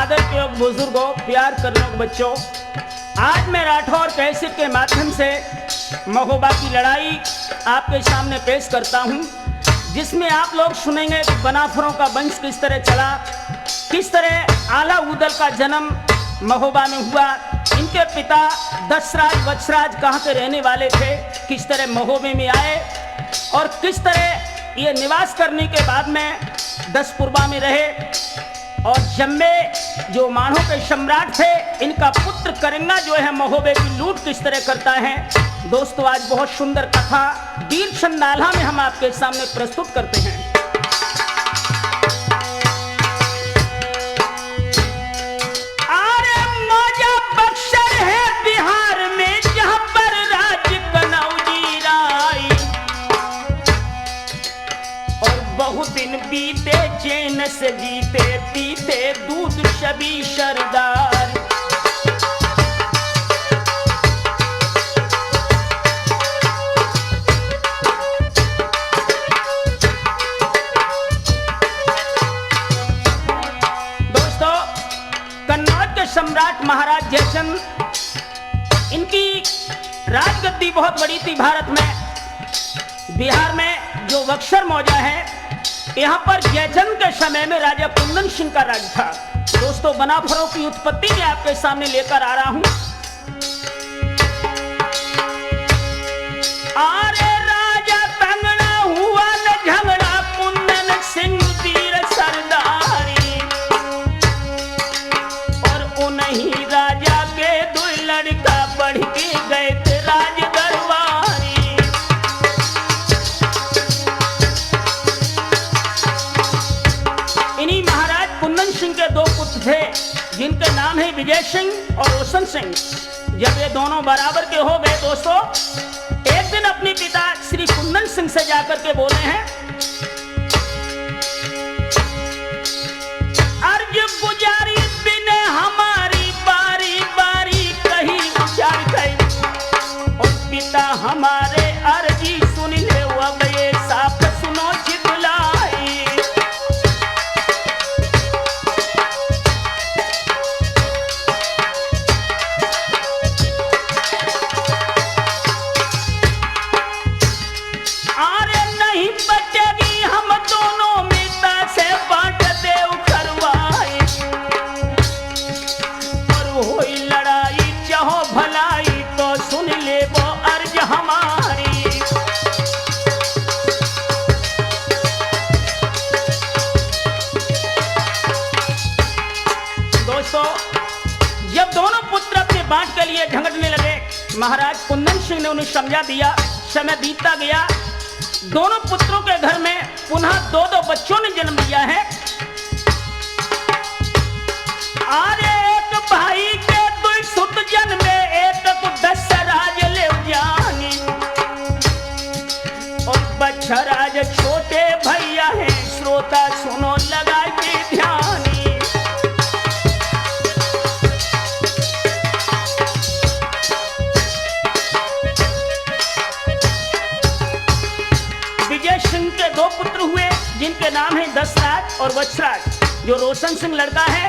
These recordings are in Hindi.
आदर के योग बुजुर्गों, प्यार करने योग बच्चों, आज मैं राठौर कैसेट के माध्यम से महोबा की लड़ाई आपके सामने पेश करता हूं, जिसमें आप लोग सुनेंगे कि बनाफरों का वंश किस तरह चला, किस तरह आला उदल का जन्म महोबा में हुआ, इनके पिता दशराज वत्सराज कहाँ के रहने वाले थे, किस तरह महोबे में आए और किस तरह ये निवास करने के बाद में दसपुरबा में रहे। और जम्बे जो मानों के सम्राट थे, इनका पुत्र करिंगा जो है महोबे की लूट किस तरह करता है। दोस्तों, आज बहुत सुंदर कथा वीर चंदाला में हम आपके सामने प्रस्तुत करते हैं। दिन बीते चैन से जीते पीते दूध सभी सरदार। दोस्तों, कन्नौज के सम्राट महाराज जयचंद, इनकी राजगद्दी बहुत बड़ी थी भारत में। बिहार में जो बक्सर मौजा है, यहाँ पर जयचंद के समय में राजा कुंदन सिंह का राज था। दोस्तों, बनाफरों की उत्पत्ति मैं आपके सामने लेकर आ रहा हूं। अरे राजा तंगड़ा हुआ न झगड़ा, कुंदन सिंह वीर सरदारी, और उन्हीं राजा के दो लड़का बढ़ के गए थे राज दरबारी। इन्हीं महाराज कुंदन सिंह के दो पुत्र थे, जिनके नाम है विजय सिंह और रोशन सिंह। जब ये दोनों बराबर के हो गए दोस्तों, एक दिन अपने पिता श्री कुंदन सिंह से जाकर के बोले हैं, अर्ज गुजारी बिने हमारी बारी बारी कही उचार गई, और पिता हमारे अर्जी सुन ले, अब ये साफ सुनो चितलाई। जब दोनों पुत्र अपने बांट के लिए झगड़ने लगे, महाराज कुंदन सिंह ने उन्हें समझा दिया। समय बीतता गया, दोनों पुत्रों के घर में पुनः दो दो बच्चों ने जन्म लिया है। अरे एक भाई के दो सुत जन्मे, एक को दशराज ले जानी, और बच्छराज छोटे भैया है, श्रोता सुनो लगा के ध्यानी। के दो पुत्र हुए, जिनके नाम है दशराज और वत्सराज, जो रोशन सिंह लड़का है।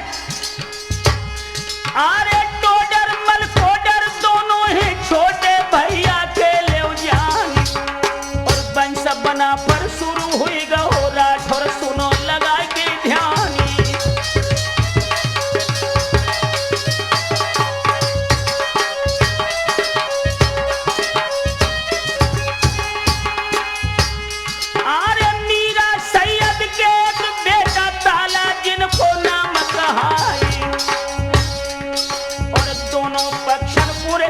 अरे टोडर मलकोडर दोनों ही छोटे भैया के ले जान, और वंश बना पर शुरू हुई गो राठौर सुनो लगा के ध्यानी।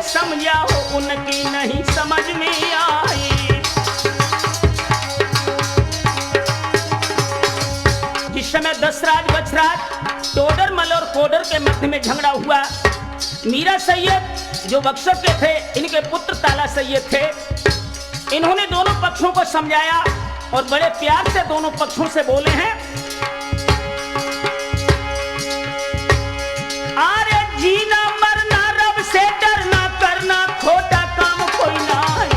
समझा हो उनकी नहीं समझ में आई। जिस समय दशराज वत्सराज टोडर मल और कोडर के मध्य में झगड़ा हुआ, मीरा सैयद जो बक्सर के थे, इनके पुत्र ताला सैयद थे। इन्होंने दोनों पक्षों को समझाया और बड़े प्यार से दोनों पक्षों से बोले हैं, अरे जीना मरना रब से डरना, करना खोटा काम कोई नहीं,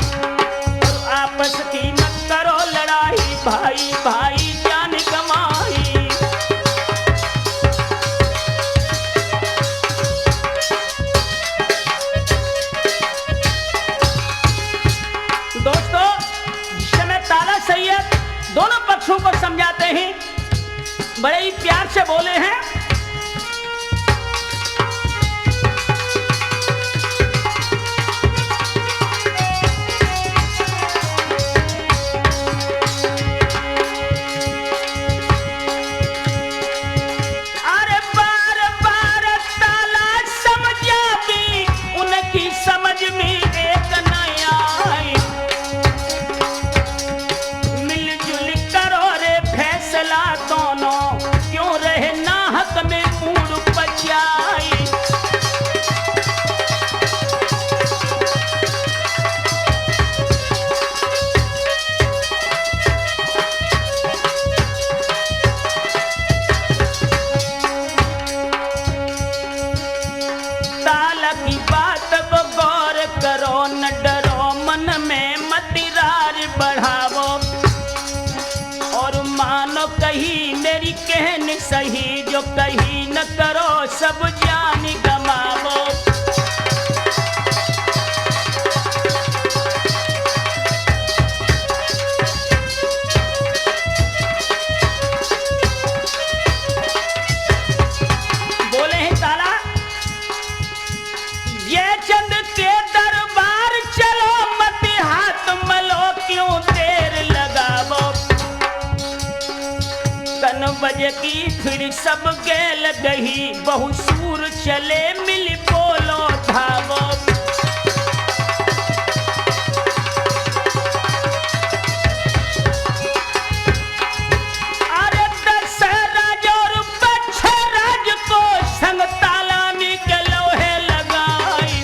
और आपस की मत करो लड़ाई, भाई भाई जान कमाई। दोनों पक्षों को समझाते हैं, बड़े ही प्यार से बोले हैं। कही मेरी कहनी सही, जो कही न करो सब जान गमावो। बोले हैं ताला, ये चंद के दरबार चलो, मत हाथ मलो क्यों देर लगावो। तन बजे की फिर सब गेल गही, बहु सूर चले मिल बोलो धावो। अरे दशराज और बछराज को संग तालानी के लोहे लगाई,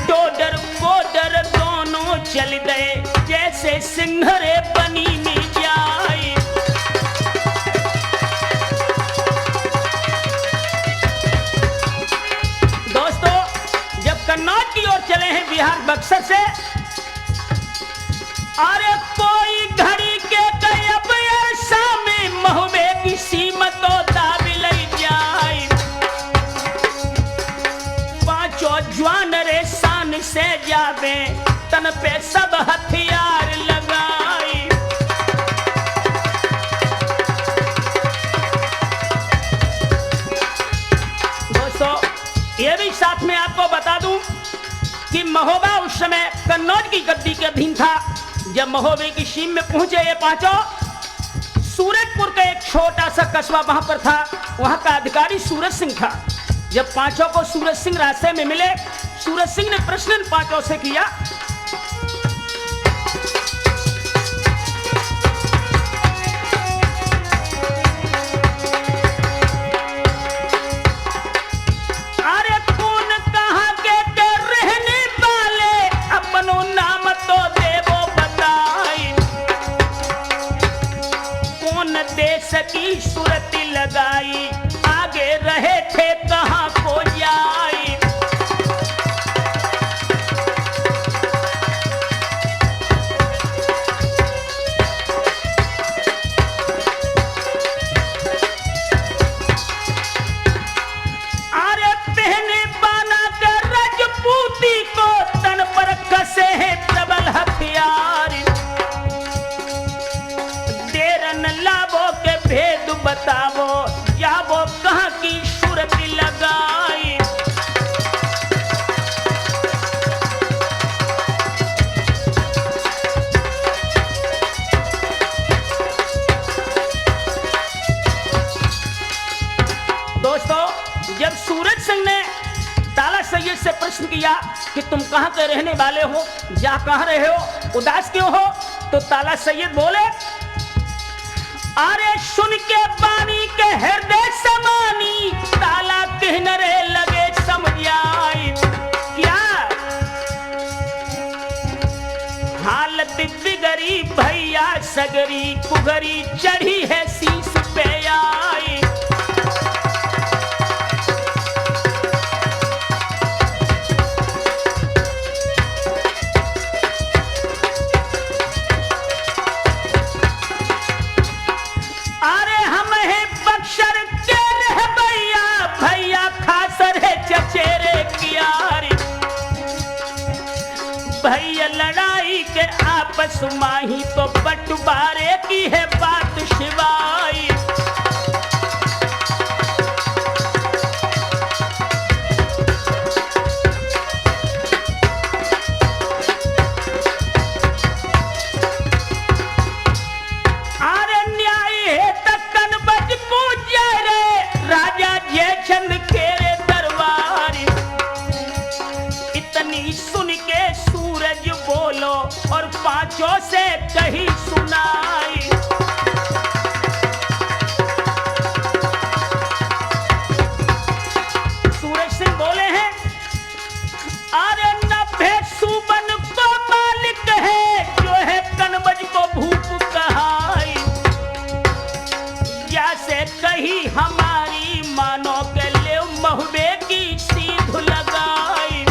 डोडर बोडर दोनों चल गए, जैसे सिंघरे बनी में जाए। दोस्तों, जब कन्नौज की ओर चले हैं बिहार बक्सर से, अरे कोई घड़ी के कयब ऐसा में महुबे की सीमतो दाबी लई जाए। पांचों जवान रे शान से जावे, तन पे सब हथियार लगाई। दोस्तों, ये भी साथ में आपको बता दूं कि महोबा उस समय कन्नौज की गद्दी के अधीन था। जब महोबे की सीम में पहुंचे ये पांचों, सूरजपुर का एक छोटा सा कस्बा वहां पर था, वहां का अधिकारी सूरज सिंह था। जब पांचों को सूरज सिंह रास्ते में मिले, सूरज सिंह ने प्रश्न इन पांचों से किया, अरे कौन कहां के रहने वाले, अपनो नाम तो देवो बताई। कौन देश की सूरत लगाई, आगे रहे थे कहां को जाई। अरे पहने बाना कर रजपूती को, तन पर कसे हैं प्रबल हथियार। देर न लावो के भेद बतावो, जावो कहां की सूरत लगाई। दोस्तों, जब सूरज सिंह ने ताला सैयद से प्रश्न किया कि तुम कहां के रहने वाले हो, जा कहां रहे हो, उदास क्यों हो, तो ताला सैयद बोले, अरे सुन के बानी के हृदय समानी, ताला कहने रे लगे समझ आई। क्या हालत बिगड़ी भैया सगरी, कुगरी चढ़ी है शीश पे आई। भैया लड़ाई के आपस माही तो बंटवारे की है बात शिवाई। अरे न्याय है तक्कन बज पूज्य रे राजा जयचंद के रे दरबार। इतनी सुन के सूरज बोलो और पांचों से कही सुनाई। सूरज सिंह बोले हैं, अरे नभे सुबन को मालिक है जो है कनबज को भूप कहाई। जैसे कही हमारी मानो के ले महुबे की सीध लगाई।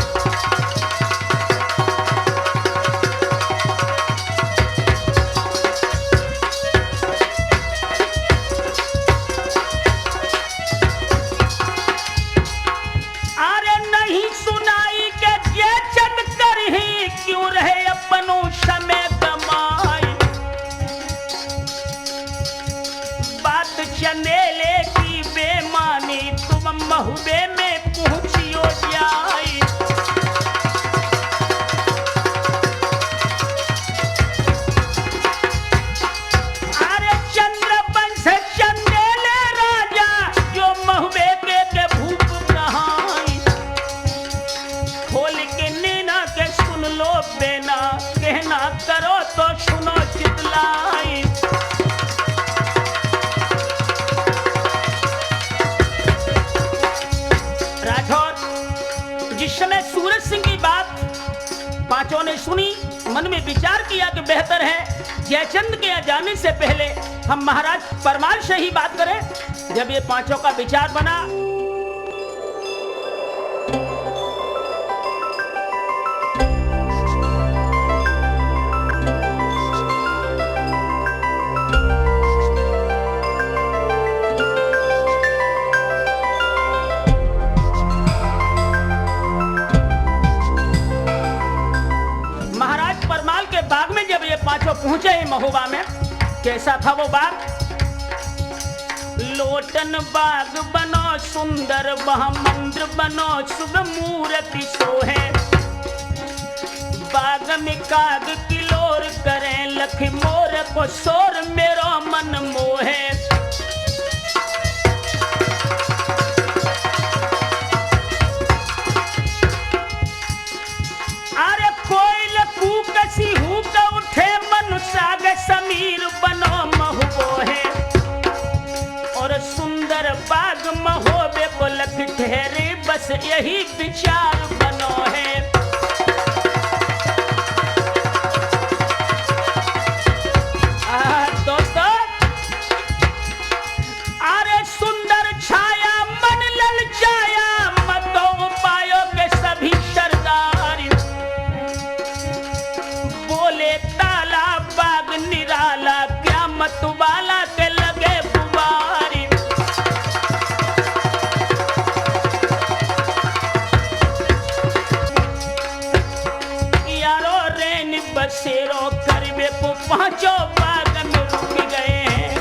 अरे नहीं सुनाई के जयचंद कर ही क्यों रहे अपनों समय कमाई। बात चनेले की बेमानी तुम महुबे में पहुंचियो जाई। अरे चंद्रवंश चंदेले राजा जो महुबे के भूप कहाई। खोल के नीना के सुन लो बेना कहना करो तो सुनो चितलाई। राठौर, जिस समय सूरज सिंह की बात पांचों ने सुनी, मन में विचार किया कि बेहतर है जयचंद के जाने से पहले हम महाराज परमार से ही बात करें। जब ये पांचों का विचार बना, महाराज परमाल के बाग में जब ये पांचों पहुंचे हैं महोबा में, कैसा था वो बाग? लोटन बाग बनो सुंदर वह मंदिर बनो शुभ मूर्ति सोहे। बाग में काग किलोर करें लख मोर को सोर मेरो मन मोहे। अरे कोयल कूकसी हुक उठे मन साग समीर बनो महुबो है। और सुंदर बाग महोबे को लख ठहरे बस यही विचार बनो है। दोस्तों, अरे सुंदर छाया मन ललचाया मतों पायो के सभी सरदार। बोले ताला बाग निराला क्या मतवाला के लगे बुबारी। यारो रेन बसेरो करबे को पांचों बाग में रुक गए हैं।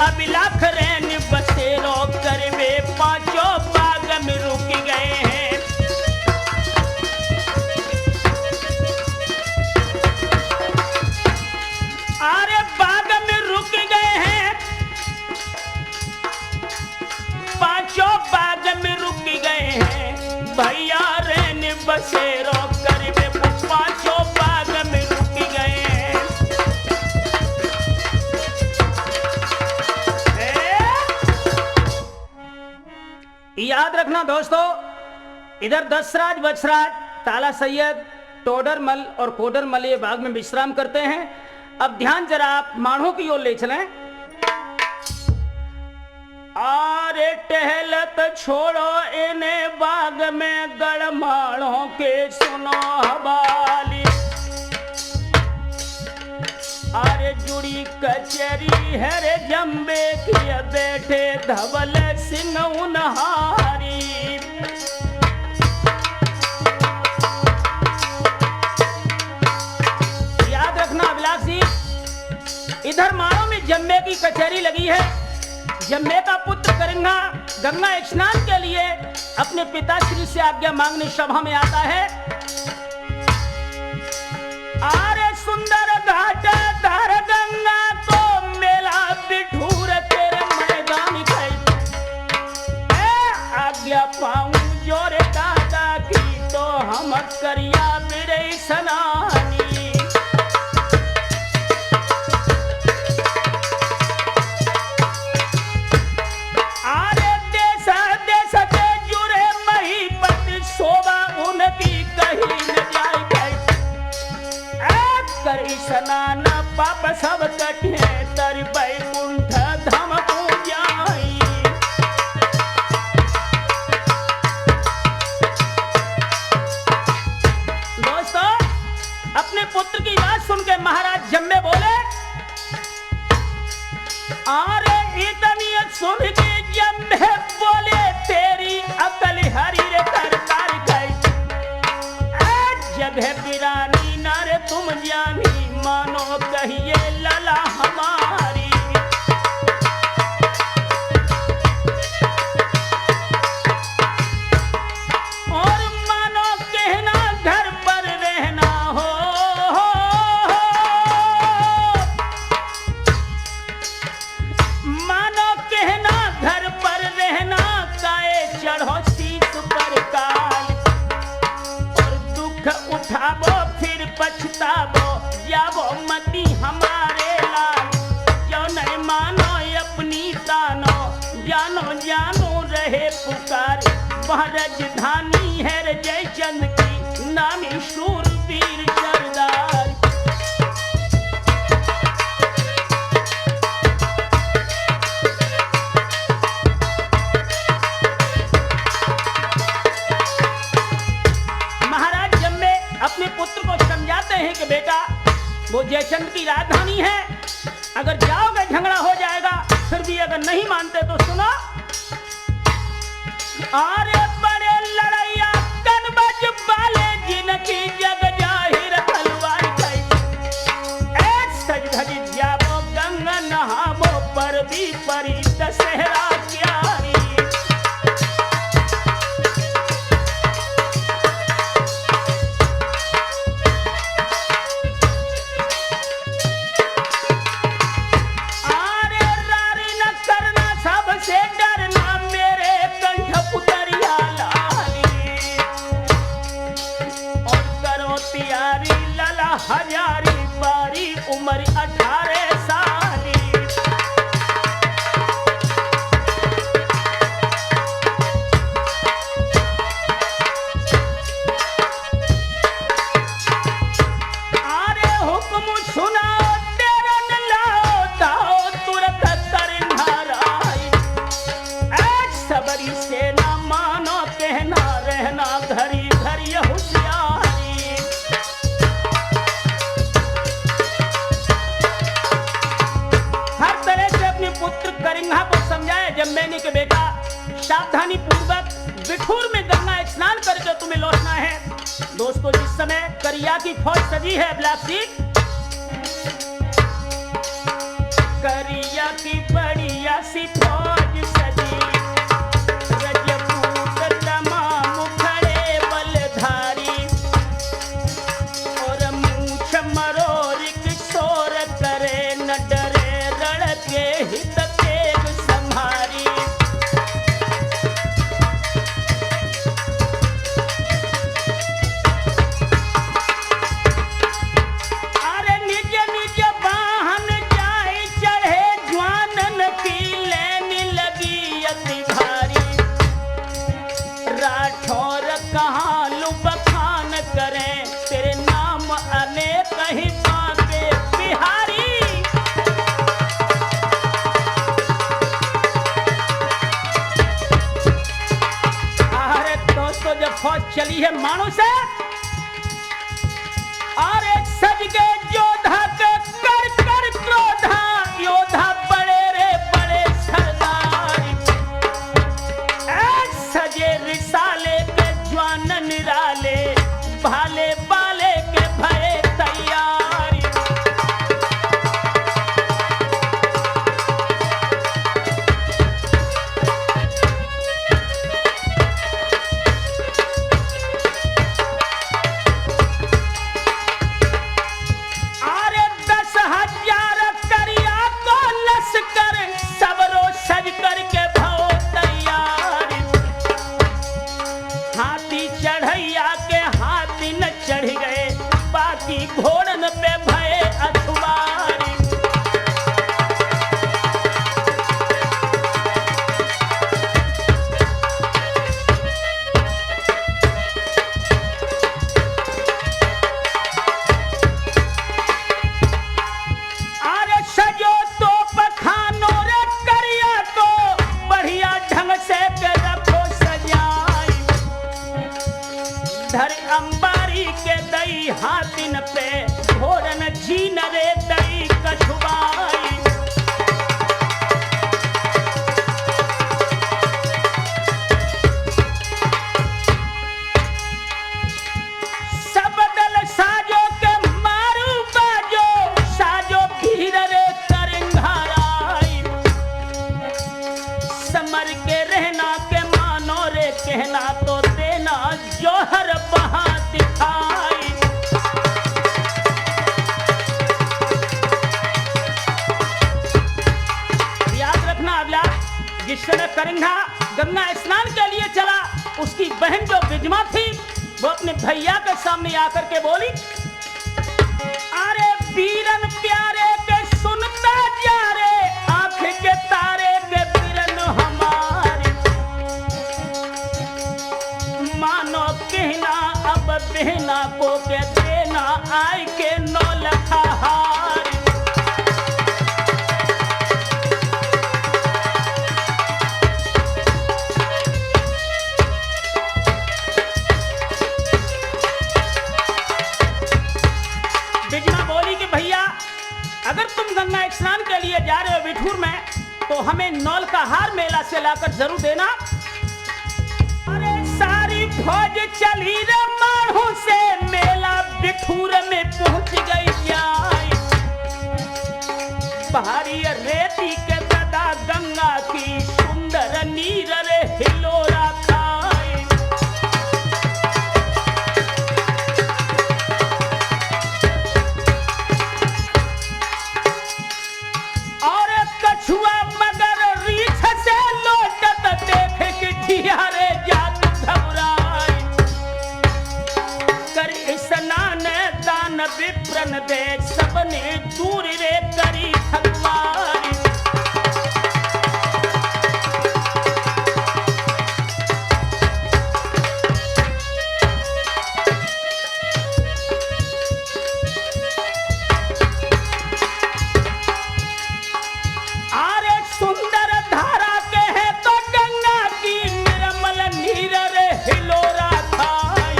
अब लाख रेन बसेरो करबे पांचों बाग में रुक गए हैं। अरे बाग में रुक गए हैं, पांचों बाग में रुक गए हैं। भैया रेन बसेरो करबे पांचों बाग में रुक गए हैं। याद रखना दोस्तों, इधर दशराज वत्सराज ताला सैयद टोडरमल और कोडरमल ये बाग में विश्राम करते हैं। अब ध्यान जरा आप माणों की ओर ले चलें। आरे टहलत छोड़ो इन्हें बाग में गड़माणों के सुनो हवाली। अरे जुड़ी कचरी है रे जम्बे की बैठे धवल सिंह उनहारी। याद रखना इधर मानो में जम्मे की कचहरी लगी है। जम्मे का पुत्र करिंगा गंगा स्नान के लिए अपने पिताश्री से आज्ञा मांगने सभा में आता है। आरे सुंदर घाट धार गंगा को मेला बिठूर तेरे मैदान आज्ञा पाऊं जोरे दादा की तो हम करिया मेरे सनानी। आरे देश देश के जुरे महीपत शोभा उनकी कहीं न जाए करी स्नान पाप सब कटे तर बैकुंठ धाम को जाई। दोस्तों अपने पुत्र की बात सुन के महाराज जम्मे बोले अरे इतनी सुन के जम्मे बोले तेरी अकल हरी रे करतार गई जब है पिरानी नारे तुम जानी मानो कहिए लला हमारी। और मानो कहना घर पर रहना हो मानो कहना घर पर रहना काए चढ़ो शीश पर काल और दुख उठावो फिर पछतावो जावो मती हमारे लाल जो नहीं मानो अपनी तानो जानो जानो रहे पुकार वह राजधानी है रे जयचंद की नामी शूरवीर सरदार। महाराज जम्मे अपने पुत्र को समझाते हैं कि बेटा वो जयचंद की राजधानी है, अगर जाओगे झगड़ा हो जाएगा, फिर भी अगर नहीं मानते तो सुनो। अरे बड़े लड़ैया कनबज वाले जिनकी जग जाहिर तलवार गई सज धज जाबो गंगा नहाबो पर भी परी दशहरा क्यारी। हजारी बारी उम्र 18 साली आरे हुक्म सुनाओ तेरा न लाओ दाओ तुरंत करनाराई सबरी से ना मानो कहना रहना घरी घरी होशियारी। पुत्र करिंगा को समझाया जम्मे के बेटा सावधानी पूर्वक बिठूर में गंगा स्नान करके तुम्हें लौटना है। दोस्तों जिस समय करिया की फौज सजी है ब्लासी करिया की बढ़िया सी फौज सजी रजपूत तमाम खड़े बलधारी और मूछ मरोड़ किशोर करे न डरे के हित तेग संहारी। अरे निज निज वाहन जाए चढ़े ज्वानन की लेन लगी अति भारी राठौर कहाँ लुबखान करें तेरे नाम अनेक ही पाके बिहारी। जब फौज चली है मानो से अरे सज के योद्धा के कर कर क्रोधा योद्धा बड़े रे बड़े सरदार सजे रिसाले के ज्वान निराले भाले बाले के भय तैयारी। हाथिन पे घोड़न झीन रे दई कछुआई। सब दल साजो के मारू बाजो साजो भीर रे करिंघाराई। समर के रहना के मानो रे कहना तो देना जोहर बहा दिखाई। याद रखना अभिलाष, जिस समय करिंगा गंगा स्नान के लिए चला, उसकी बहन जो बिजमा थी वो अपने भैया के सामने आकर के बोली, अरे वीरन प्यारे के सुनता जा रे आंख के तारे के वीरन हमारे। मानो कहना अब बहना को के देना आय के नौ लखा हार। बिजमा बोली कि भैया अगर तुम गंगा स्नान के लिए जा रहे हो बिठूर में, तो हमें नौल का हार मेला से लाकर जरूर देना। अरे सारी फौज चली रे माढ़ू से मेला बिठूर में पहुंच गई जाए। पहाड़ी रेती के दादा गंगा की सुंदर नीर रे हिलोरा खाए। और कछुआ मगर रीछ से लौटत देख के ठियारे जात घबराई। कर स्नान दान विप्रन दे सबने दूर रे करी थकवारी। आरे सुंदर धारा के है तो गंगा की निर्मल नीर रे हिलोरा खाई।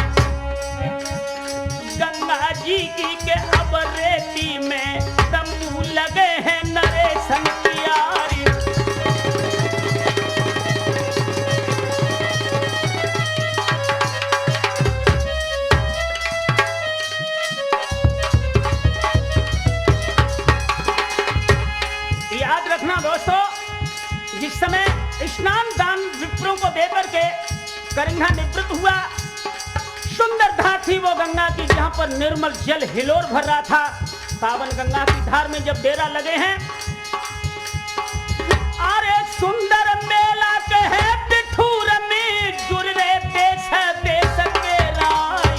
गंगा जी की के अब रेती में तंबू लगे हैं नरेशन की यारी। याद रखना दोस्तों, जिस समय स्नान दान विप्रों को देकर के करिंगा निवृत्त हुआ, सुंदर धार थी वो गंगा की, जहां पर निर्मल जल हिलोर भर रहा था। पावन गंगा की धार में जब डेरा लगे हैं, अरे सुंदर मेला के है बिठूर में जुड़ रे देश देश के राय।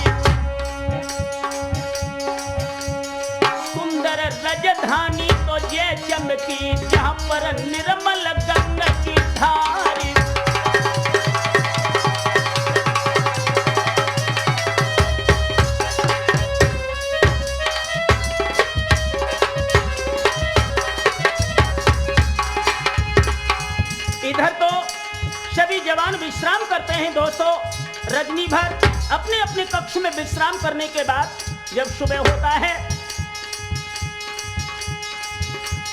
सुंदर राजधानी तो ये चमकी जहां पर निर्मल गंगा की धारी। इधर तो सभी जवान विश्राम करते हैं दोस्तों। रजनी भर अपने अपने कक्ष में विश्राम करने के बाद जब सुबह होता है,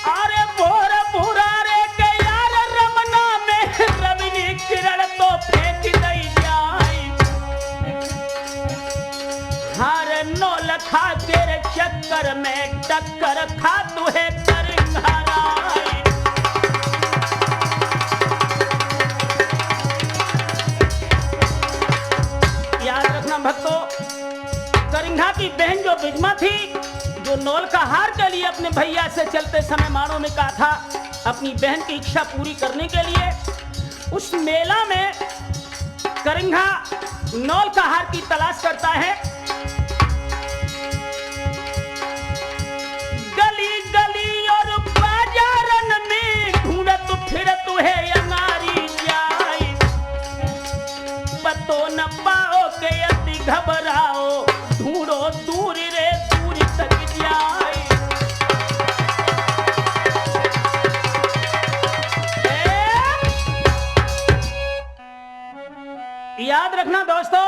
अरे भोर भोरा रे के यार रमना में रवि किरण तो फेंक दई जाई। हार नौ लखा तेरे चक्कर में टक्कर खा तुहे करिंघाराई। याद रखना भक्तों, करिंगा की बहन जो बिजमा थी, जो नौल का हार के लिए अपने भैया से चलते समय मानो ने कहा था अपनी बहन की इच्छा पूरी करने के लिए, उस मेला में करिंगा नौल का हार की तलाश करता है। गली गली और बाजारन में ढूंढत फिरत है अनारी जाई। पतो न पाओ के अति घबराओ, ढूंढो दूर रे दूर तक जाए। याद रखना दोस्तों,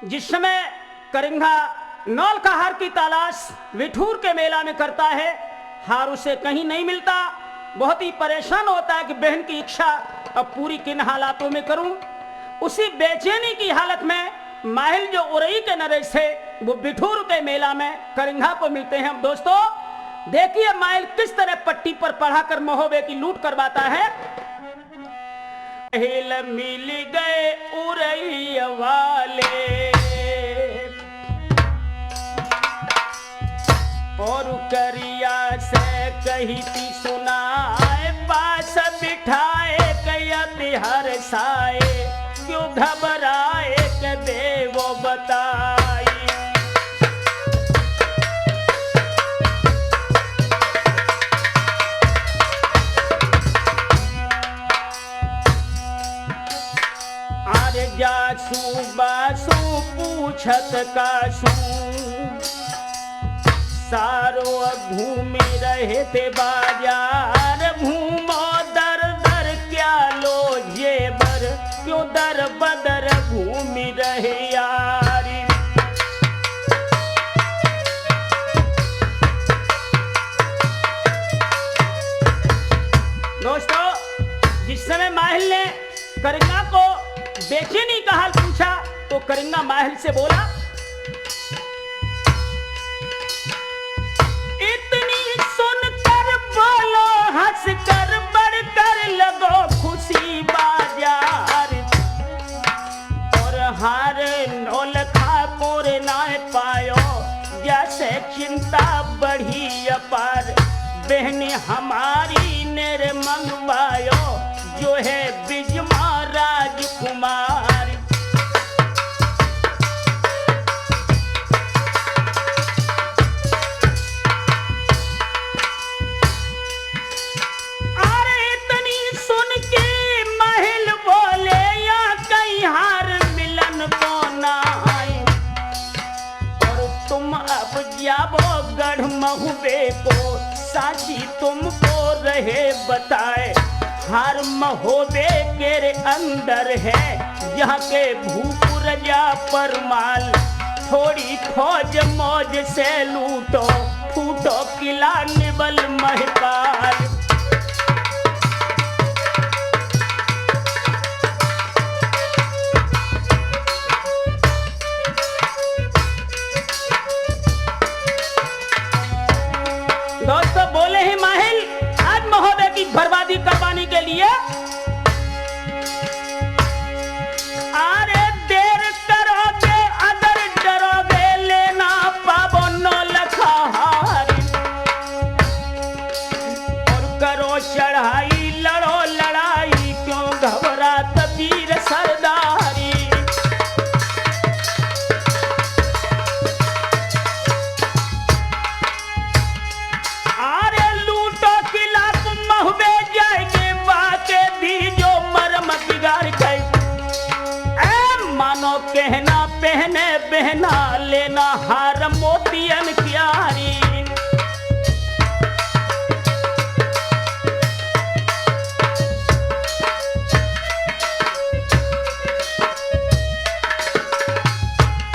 जिस समय करिंगा नौल का हार की तलाश विठूर के मेला में करता है। हार उसे कहीं नहीं मिलता, बहुत ही परेशान होता है कि बहन की इच्छा अब पूरी किन हालातों में करूं। उसी बेचैनी की हालत में माहिल जो उरई के नरेश थे वो बिठूर के मेला में करिंगा को मिलते हैं। दोस्तों देखिए माहिल किस तरह पट्टी पर पढ़ाकर महोबे की लूट करवाता है। हिल मिल गए उरई वाले और करिया से कही थी सुनाए, पास बिठाए कया तिहर साए, क्यों घबराए के देवो बताई। अरे जासू बासू पूछत कासू, सारो घूम रहे थे बाजार, घूमो दर दर क्या लो जेबर, क्यों दर बदर घूम रहे यारी। दोस्तों जिस समय माहिल ने करिंगा को बेचैनी का हाल पूछा तो करिंगा माहिल से बोला, हंस कर बढ़कर लगो खुशी बाजार, और हार नौल ठाकुर ना पायो, जैसे चिंता बढ़ी अपार, बहन हमारी ने मंगवायो, जो है बिजमा राजकुमार। जाबो गढ़ महुबे को साची तुमको रहे बताए, हर महोबे के अंदर है यहाँ के भूप रजा परमाल, थोड़ी फौज मौज से लूटो, फूटो किला निबल महकाल। दोस्तों बोले ही माहिल आज महोबे की बर्बादी करवाने के लिए, अरे देर करोगे अगर डरोगे लेना पाबो नौल का हार, और करो चढ़ाई लड़ो लड़ाई, क्यों घबरात वीर सरदारी। कहना पहने बहना लेना हार मोतियन क्यारी।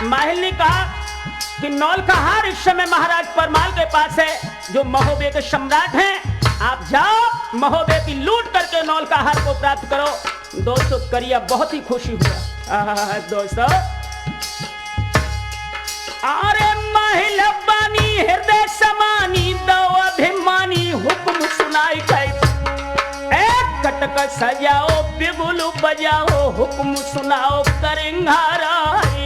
माहिल ने कहा कि नौल का हार इस समय महाराज परमाल के पास है जो महोबे के सम्राट हैं, आप जाओ महोबे की लूट करके नौल का हार को प्राप्त करो। दोस्तों करिया बहुत ही खुशी हुआ। दोस्तों अरे माहिल बानी हृदय समानी दो अभिमानी हुक्म सुनाई गई, एक कटक सजाओ बिगुल बजाओ हुक्म सुनाओ करिंगा राई।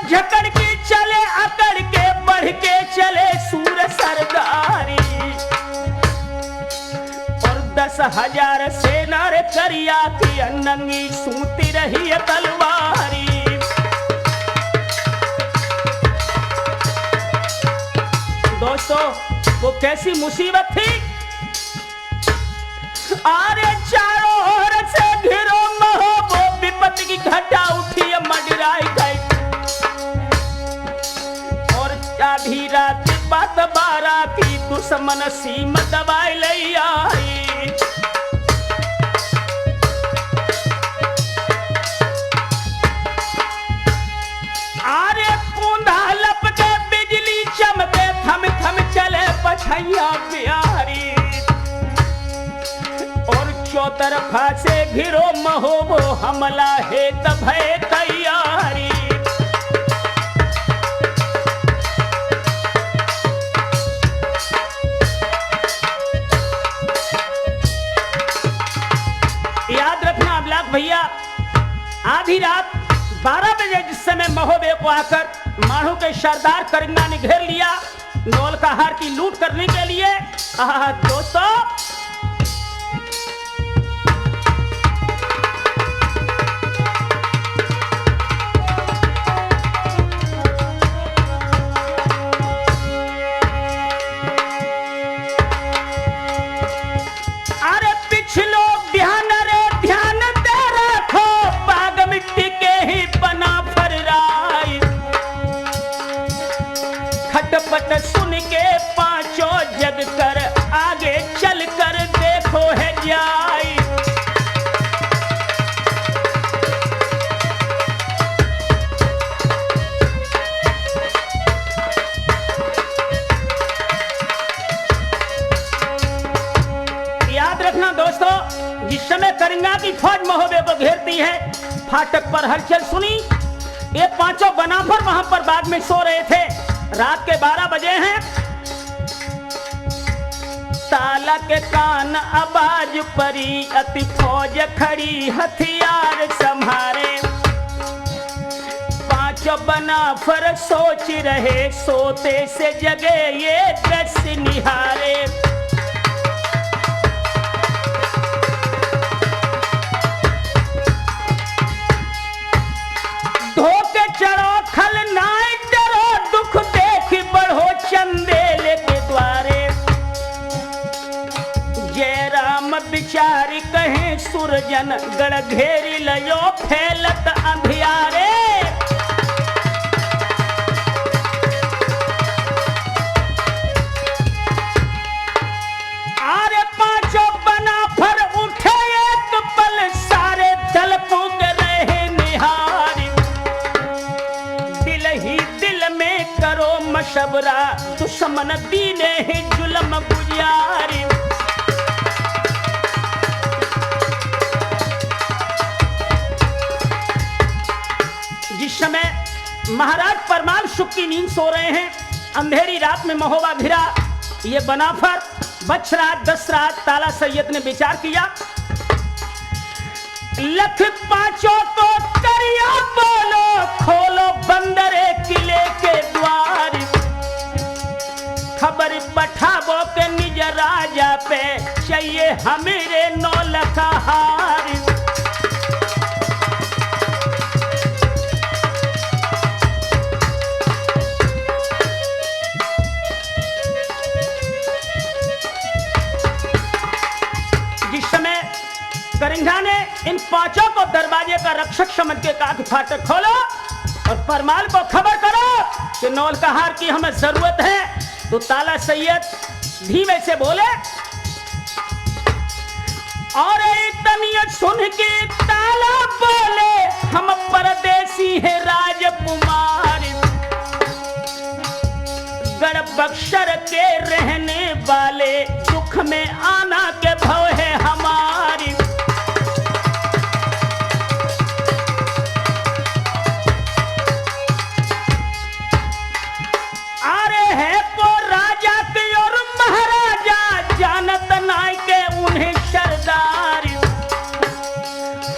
झकड़ के चले अकड़ के बढ़ के चले सूर सरदारी, और 10,000 सेना रे करिया की नंगी सूती रही तलवारी। दोस्तों वो कैसी मुसीबत थी, अरे चारों ओर से घिरो महोबो, विपत्ति की घटा उठी मडराई गई, आधी रात बात 12 की दुश्मन सीम दबाई लई आई। आरे कूंधा लपके बिजली चमके थम थम चले पछैया प्यारी। और चौतरफा से घिरो महोबो हमला है भय तैयारी। याद रखना अबलाक भैया, आधी रात 12 बजे जिस समय महोबे को आकर माढ़ू के सरदार करिंगा ने घेर लिया नौलखा की लूट करने के लिए। दोस्तों खटपट सुन के पांचों जग कर आगे चल कर देखो है जाई। याद रखना दोस्तों, जिस समय करिंगा की फौज महोबे को घेरती है, फाटक पर हलचल सुनी। ये पांचों बनाफर वहां पर बाद में सो रहे थे। रात के 12 बजे हैं। ताला के कान आवाज परी, अति फौज खड़ी हथियार संभारे। पांचों बनाफर सोच रहे, सोते से जगे ये दृश्य निहारे। धोके चढ़ो खलनायक, डरो दुख देख बढ़ो चंदेले के द्वारे। जय राम बिचारी कहें सुरजन, गढ़ घेरी लयो फैलत अंधियारे। आरे पांचों बनाफर उठे एक पल, सारे दल को रहे निहारी। दिल ही दिल में करो मशवरा, दुश्मन दीने ही जुल्म गुजारी। जिस समय महाराज परमाल सुख की नींद सो रहे हैं, अंधेरी रात में महोबा घिरा। ये बनाफर बछरात दसरात ताला सैयद ने विचार किया, लख पांचों तो करिया बोलो, खोलो बंदरे किले के द्वार। खबर पठाबो के निज राजा पे, चाहिए हमेरे नौलखा हार। जिस समय करिंगा ने इन पांचों को दरवाजे का रक्षक समझ के कहा कि फाटक खोलो और परमाल को खबर करो कि नौलखा की हमें जरूरत है। तो ताला सैयद धीमे से बोले, और तनियत सुन के ताला बोले, हम परदेसी है राजकुमार। गढ़ बक्सर के रहने वाले, दुख में आना के भव है हमारी। अरे है को राजा के और महाराजा, जानत नाय के उन्हें सरदार।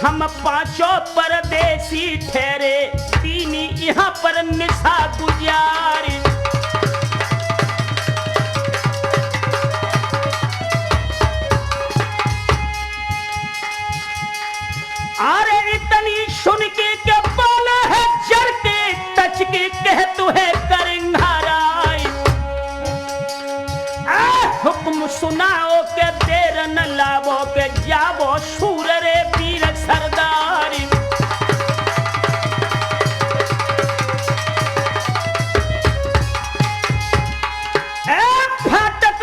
हम पांचों परदेसी ठहरे, तीनी यहाँ पर निशा गुजारी। अरे इतनी सुन के क्या बोला है जर के, टच के कह तू है करिंगा राय। हुक्म सुनाओ के देर न लावो के, जावो सूर रे वीर सरदारी। फाटक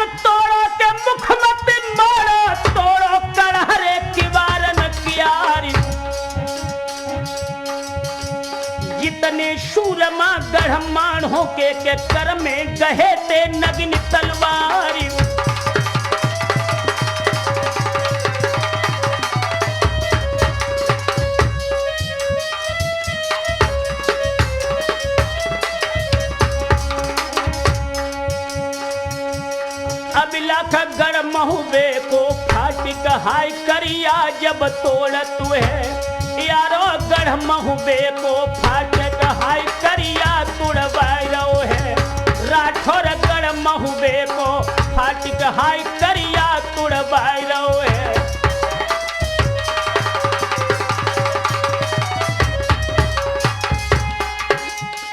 इतने सूरमा गढ़माणों के कर में गहे ते नगिन तलवारी। अब लाख गढ़ महुबे को फाटिक हाय करिया जब तोड़त है यारो गढ़ महुबे को फाटिक हाय करिया तुड़वायो है। राठौर गढ़ महुबे को फाटिक हाय करिया तुड़वायो है।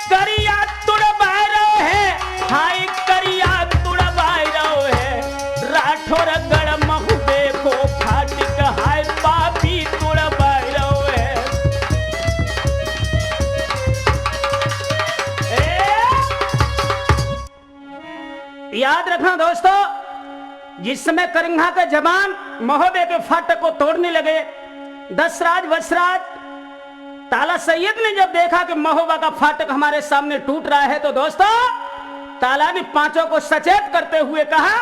करिया तुड़वायो है हाय करिया तुड़वायो है। राठौर गढ़ महुबे को फाटिक हाय पापी तुड़वायो है। याद रखना दोस्तों, जिस समय करिंगा के जवान महोबे के फाटक को तोड़ने लगे, दशराज वसराज ताला सैयद ने जब देखा कि महोबा का फाटक हमारे सामने टूट रहा है, तो दोस्तों ताला ने पांचों को सचेत करते हुए कहा,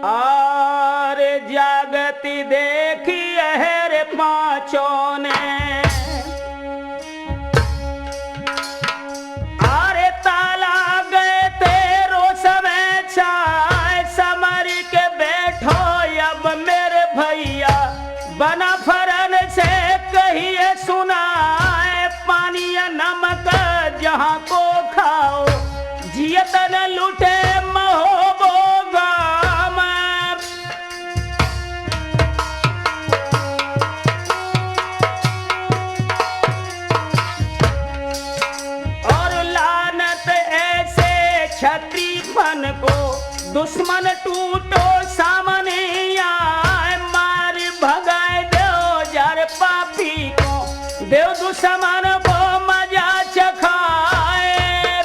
अरे जागती देखी है रे पांचों ने, अरे ताला गए तेरो समय चाय समर के बैठो अब मेरे भैया बना फरन से कहिए सुनाए। पानी या नमक जहां को खाओ जियत न लूटे महोबो गाम। और लानत ऐसे छत्रीपन को दुश्मन टूटो सामने आए। मार भगाए दो जर पापी को देव दुश्मन को मजा चखाए।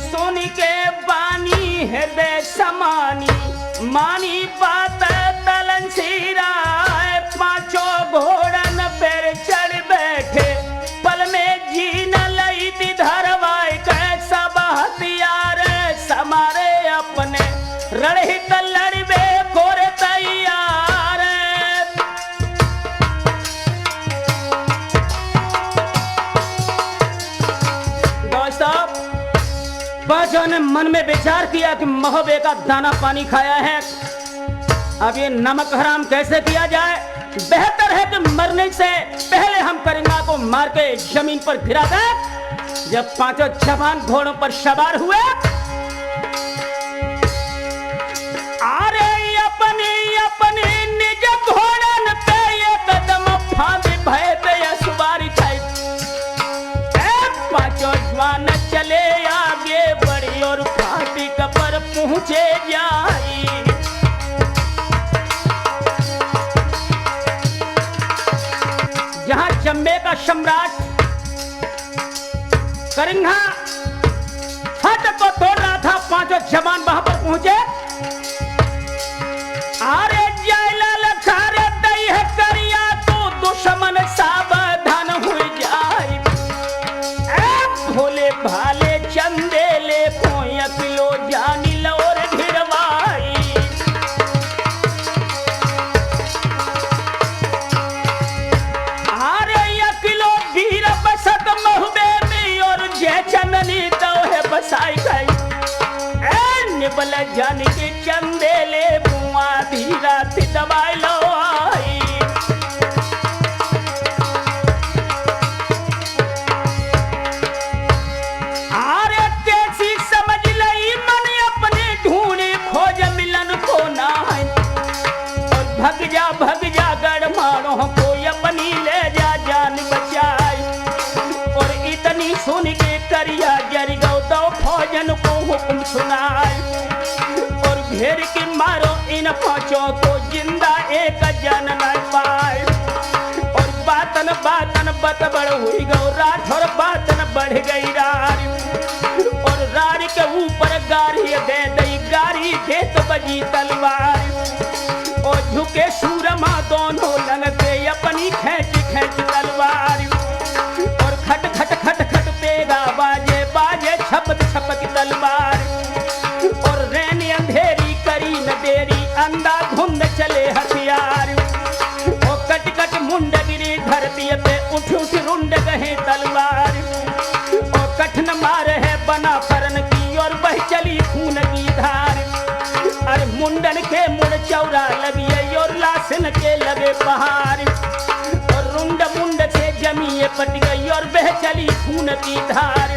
सोनी के बानी हृदय समानी मानी बात तलन सिराए। पांचों घोड़न पर चढ़ बैठे पल में जीन लई थी धरवाई। कैसा हथियार समारे अपने रणहित लड़बे कोरे तैयार। दोस्तों पांचों ने मन में विचार किया कि महोबे का दाना पानी खाया है, अब ये नमक हराम कैसे किया जाए। बेहतर है कि मरने से पहले हम करिंगा को मार के जमीन पर गिरा दें। जब पांचों जवान घोड़ों पर सवार हुए, अरे अपनी अपनी निज घोड़न पे ये कदम फांदे भय पे सवारी थी। पांचों जवान चले आगे बढ़ी और फाटिक पर पहुंचे जाई। जहां जम्मे का सम्राट करिंगा फाटक को तोड़ रहा था, पांचों जवान वहां पर पहुंचे। अरे जयलाल खारे दई है करिया तू दुश्मन सावधान हो जाए। भोले भाले चंदे ले कोई किलो जानी लोर ढिरवाई। अरे या किलो वीर बसत महुबे में और जय चंदनी तो है बसाई गई। निबल जान के चंदे ले बुआ धीरा थी दबाई लो आई। अरे कैसी समझ लई मन अपने ढूंढे खोज मिलन को ना है। और भग जा गढ़ मारो को अपनी ले जा जान बचाई। और इतनी सुन के करिया जर गौ दो फौजन को हुक्म सुनाई। और घेर के मारो इन पांचों को जिंदा एक जन न पाए। और बातन बातन बतबड़ हुई गौ राठौर बातन बढ़ गई रारी। और रारी के ऊपर गारी दे दई गारी दे तो बजी तलवार, और झुके सूरमा दोनों लगते अपनी खैच खैच तलवार, और खट खट खट खट पेगा बाजे बाजे छपक छपक तलवार, और रैन अंधेरी करी न देरी अंधा धुंध चले हथियार, और कट कट मुंड गिरी धरती पे उठ उठ रुंड गहे तलवार, और कठिन मार है बना फरन की और बह चली खून की धार, अरे मुंडन के मुड़ चौरा लगी और लासन के लगे पहाड़, और रुंड मुंड से जमी पट गई और बह चली खून की धार,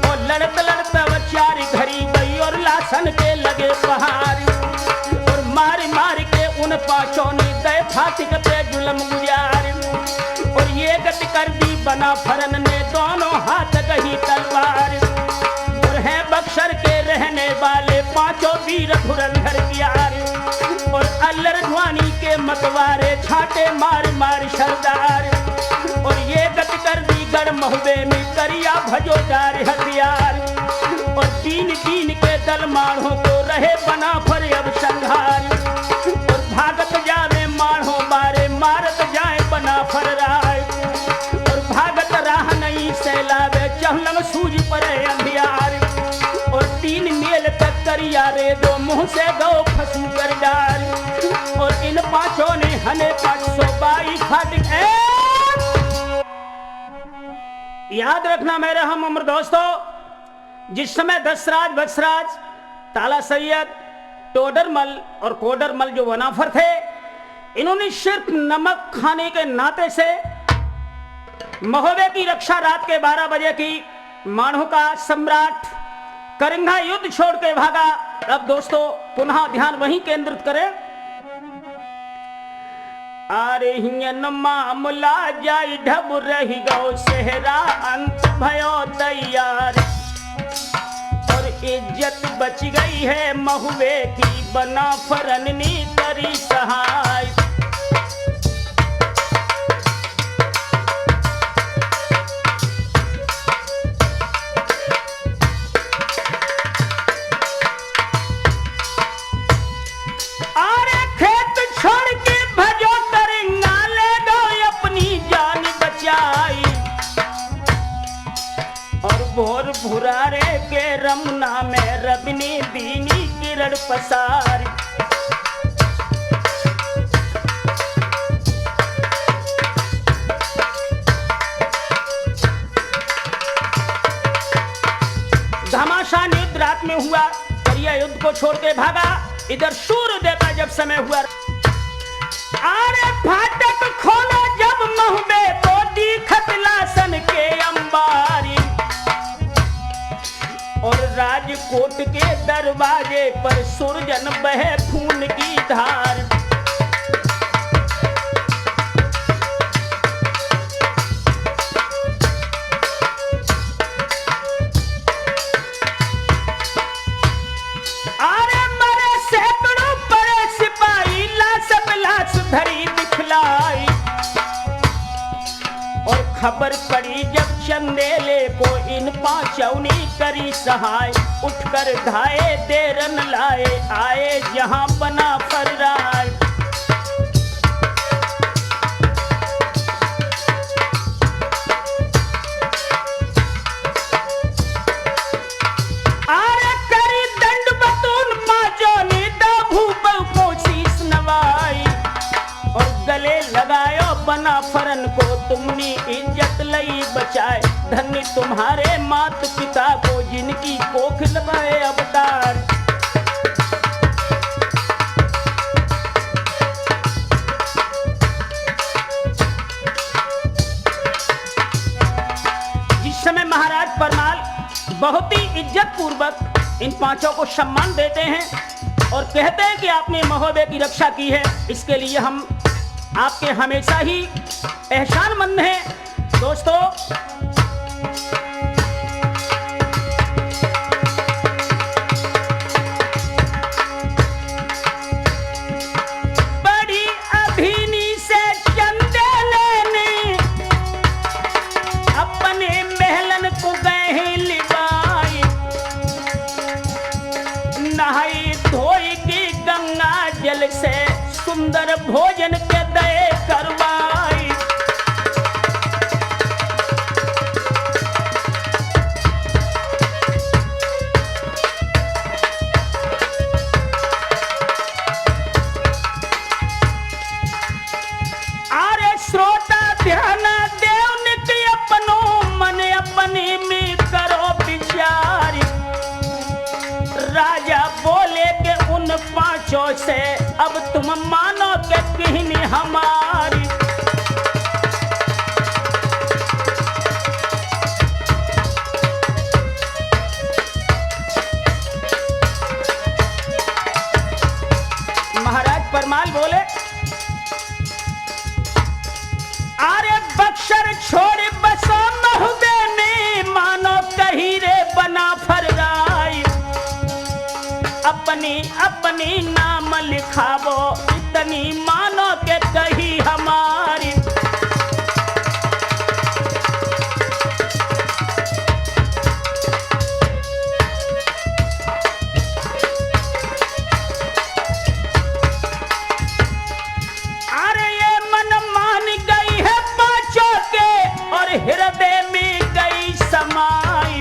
और लड़त लड़त चार घड़ी गई और लासन के लगे पहाड़, और मार मार के उन पांचों ने दे फातिक पे जुल्म गुजार, और ये गति कर दी बना फरन ने दोनों हाथ कही तलवार, और है बक्सर के रहने वाले पांचों वीर धुरंधर कियार, और अल्लर ध्वानी के मतवारे छाटे मार मार सरदार, और ये गति कर दी गढ़ महुबे में करिया भजोदार हथियार, और तीन तीन के दल माढ़ों को रहे बना फर अब संघार, और भागत जावे माढ़ों बारे मारत जाए बना फर राय, और भागत राह नहीं सैलावे चहलम सूझ पड़े अंधियार, और तीन मेल तक करिया रे दो मुंह से गौ फसू कर डार, और इन पांचों ने हने 522 फाटिक। याद रखना मेरे हम उम्र दोस्तों, जिस समय दशराज बसराज ताला सैयद टोडरमल और कोडरमल जो वनाफर थे, इन्होंने सिर्फ नमक खाने के नाते से महोबे की रक्षा रात के 12 बजे की मानों का सम्राट करिंगा युद्ध छोड़ के भागा। अब दोस्तों पुनः ध्यान वहीं केंद्रित करें। अरे हियन मामला जाई ढब रही गौ सेहरा अंत भयो तैयार, और इज्जत बच गई है महुबे की बना फरननी करी सहाय। भोर भुरारे के रमना में रबनी दीनी किरण पसार, घमासान युद्ध रात में हुआ, करिया युद्ध को छोड़ के भागा। इधर सूर्योदय का जब समय हुआ, अरे फाटक खोला जब महुबे को दीखत लासन के अंबारी, और राजकोट के दरवाजे पर सुरजन बहे खून की धार। अरे मरे सैकड़ों पड़े सिपाही लाश लाश धरी दिखलाई, और खबर पड़ी जब चंदेले को इन पांचों ने करी सहाय। उठकर धाये देरन लाए आए जहां बना फर्राय, आरे करी दंड बतून पांचों ने दाभू को शीश नवाई, और गले लगायो बना फरन को तुमने इज्जत लई बचाए। धन्य तुम्हारे मात पिता को जिनकी कोख लगाए अवतार। जिस समय महाराज परमाल बहुत ही इज्जत पूर्वक इन पांचों को सम्मान देते हैं और कहते हैं कि आपने महोबे की रक्षा की है, इसके लिए हम आपके हमेशा ही एहसानमंद हैं। दोस्तों बड़ी अभिनी से चंदेले ने अपने महलन को गए लिबाई, नहाई धोई के पांचों से अब तुम मानो के कहनी हमारी। महाराज परमाल बोले, अरे बक्सर छोड़ बसो महुबे में, मानो कही रे बना फरराई। अपनी अपनी नाम लिखावो, इतनी मानो के कही हमारी। अरे ये मन मान गई है पांचों के, और हृदय में गई समाई।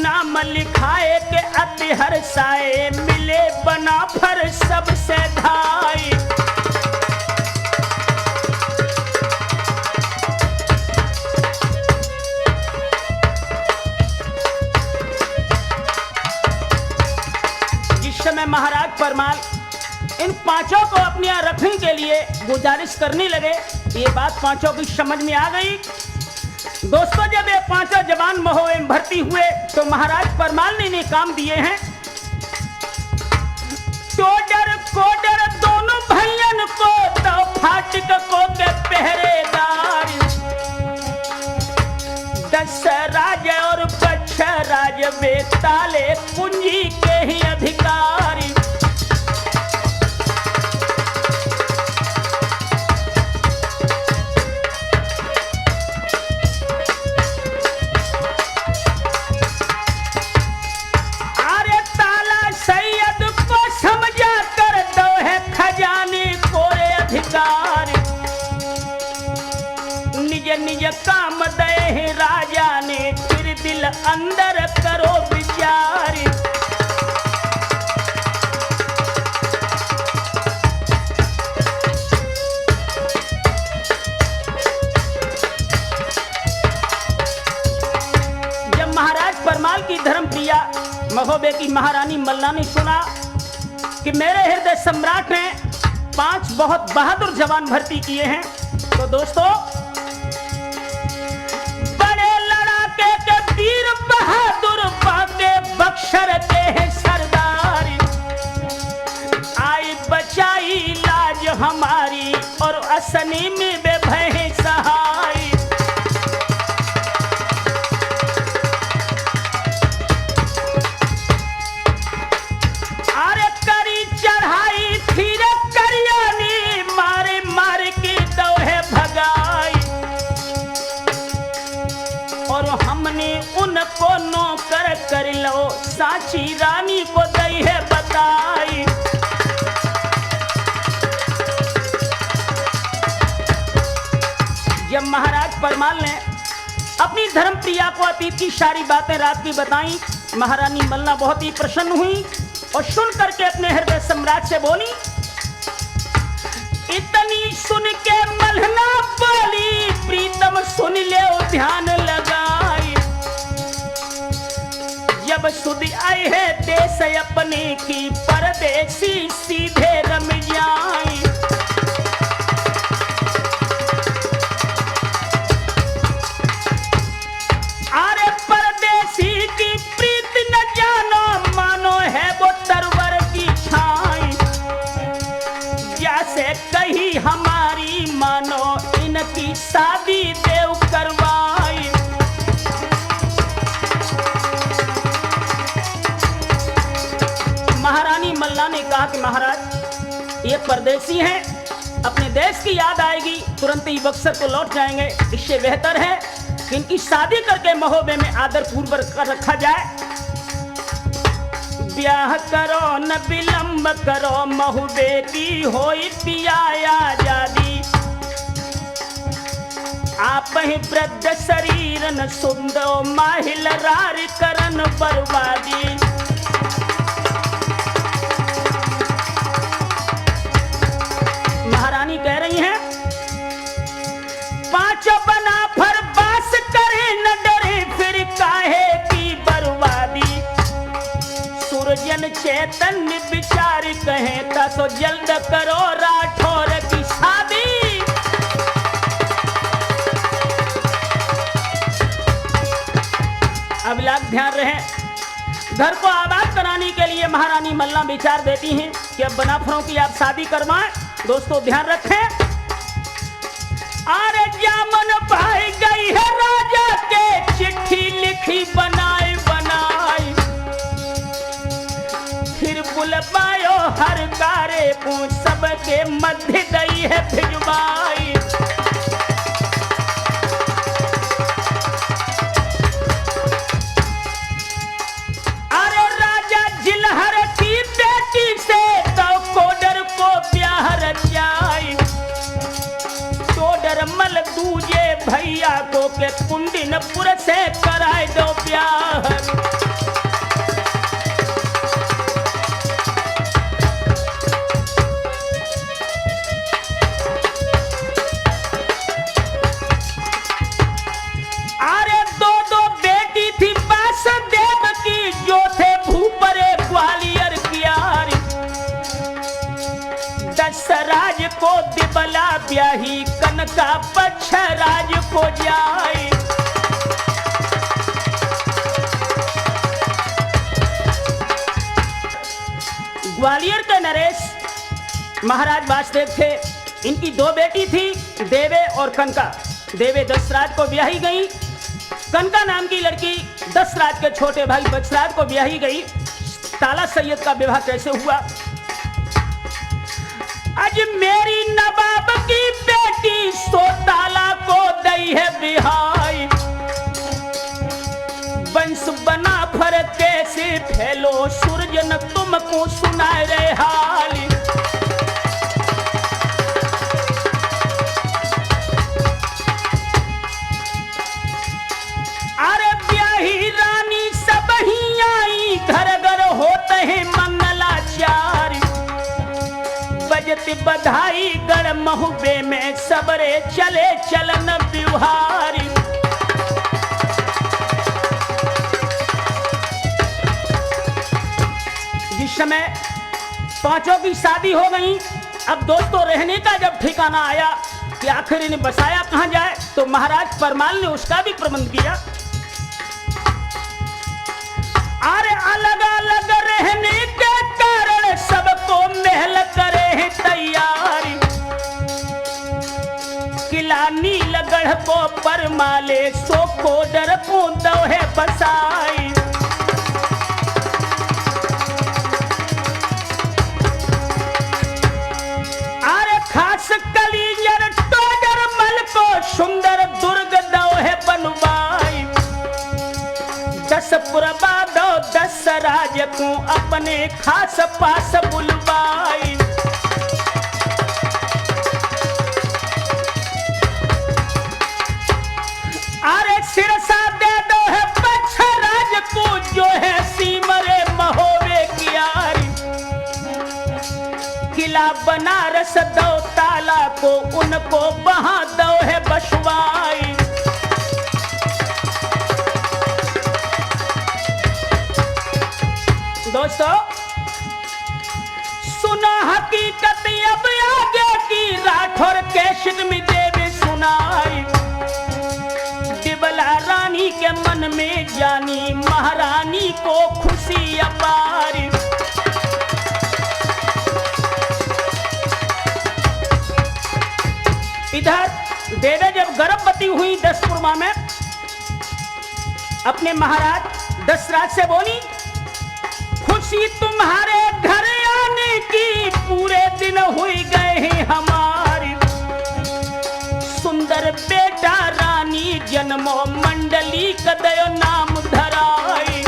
नाम लिखाए के अति हर्षाए, मिले बना फर सबसे धाई। जिस समय महाराज परमाल इन पांचों को अपने यहाँ रखने के लिए गुजारिश करने लगे, ये बात पांचों की समझ में आ गई। दोस्तों, जब ये पांचों जवान महोबे में भर्ती हुए तो महाराज परमाल ने इन्हें काम दिए हैं। टोडर कोडर दोनों भैयन को, तो फाटक को के पहरेदार। 10 राज और 5 राज बेताले पूंजी के ही अधिकारी। निज काम दे राजा ने, फिर दिल अंदर करो विचार। जब महाराज परमाल की धर्मप्रिया महोबे की महारानी मल्ला ने सुना कि मेरे हृदय सम्राट ने 5 बहुत बहादुर जवान भर्ती किए हैं, तो दोस्तों वीर बहादुर बागे बक्सर के हैं सरदार। आई बचाई लाज हमारी, और असनी में बेभय सहाय। अरे करी चढ़ाई फिर करियानी, मारे मारे के दौहे भगाई। और हमने उनको नौकर कर लो, साची रानी को दई है बताई। जब महाराज परमाल ने अपनी धर्मप्रिया को अतीत की सारी बातें रात की बताई, महारानी मल्ला बहुत ही प्रसन्न हुई और सुन करके अपने हृदय सम्राट से बोली, इतनी सुन के मल्हना बोली, प्रीतम सुन ले ध्यान लगाई। जब सुध आए है देश अपने की, परदेसी सीधे रम जाई। अरे परदेसी की प्रीत न जानो, मानो है वो तरवर की छाई। जैसे कही हमारी मानो, इनकी शादी देव करवाई। महारानी मल्ला ने कहा कि महाराज, ये परदेसी हैं, अपने देश की याद आएगी, तुरंत ही बक्सर को लौट जाएंगे। इससे बेहतर है कि इनकी शादी करके महोबे में आदर पूर्वक रखा जाए। ब्याह करो न विलंब करो, महुबे की होई पिया आजादी। आप ही वृद्ध शरीर न सुंदो, माहिल रार करन बर्बादी। महारानी कह रही हैं, पांचों बना फर बास करे, न डरे फिर काहे की बर्बादी। सुरजन चे तन विचार कहे तसो जल्द करो राठौर की शादी। अब लाख ध्यान रहे, घर को आबाद कराने के लिए महारानी मल्ला विचार देती हैं कि अब बनाफरों की आप शादी करवाएं। दोस्तों ध्यान रखें, अरे जामन पाई गई है राजा के चिट्ठी लिखी बनाई बनाई, फिर बुलवायो हर कारे को सबके मध्य दई है भिजवाई। अरे राजा जिलहर की बेटी से तो कोडर को ब्याह रचाई, कोडर मल दूजे भैया को के कुंडिनपुर से कराए दो ब्याह। अरे दो दो बेटी थी वासुदेव की जो थे भूपरे ग्वालियर की यारी, दशराज को दिबला ब्याही कनका पक्ष राज को जाए। ग्वालियर के नरेश महाराज वासुदेव थे, इनकी दो बेटी थी देवे और कनका। देवे दशराज को ब्याही गई, कनका नाम की लड़की दशराज के छोटे भाई बचराज को ब्याही गई। ताला सैयद का विवाह कैसे हुआ? आज मेरी नवाब की बेटी सोताला को दई है बिहाई, वंश बना फर कैसे फैलो सूरजन तुमको सुनाए रे हाली। अरे ब्याही रानी सब ही आई, घर घर होते हैं मंगलाचारी, बजती बधाई गढ़ महुबे में सबरे चले चलन बिहारी। जिस समय पांचों की शादी हो गई, अब दोस्तों रहने का जब ठिकाना आया कि आखिर इन्हें बसाया कहां जाए, तो महाराज परमाल ने उसका भी प्रबंध किया। अरे अलग अलग रहने के कारण सबको महल करे हैं तैयारी, किला नीलगढ़ को परमाले सो कोडर को दो है बसाई। अरे खास कलियर टोडर मल को सुंदर दुर्ग दो है बनवाई, दसपुरबा दो दशराज को अपने खास पास बुलवाई। अरे सिरसा दे दो है बछराज को जो है सीमरे महोबे की यारी, किला बनारस दो ताला को उनको वहां दो है बसवाई। दोस्तों सुना हकीकत अब आगे की, राठौर कैसेट में देवे सुनाई, दिबला रानी के मन में जानी महारानी को खुशी अपारी। इधर देवे जब गर्भवती हुई दसपुरमा में, अपने महाराज दशराज से बोली, खुशी तुम्हारे घर आने की पूरे दिन हुई गए हैं हमारी, सुंदर बेटा रानी जन्मो मंडली कदयो नाम धराई।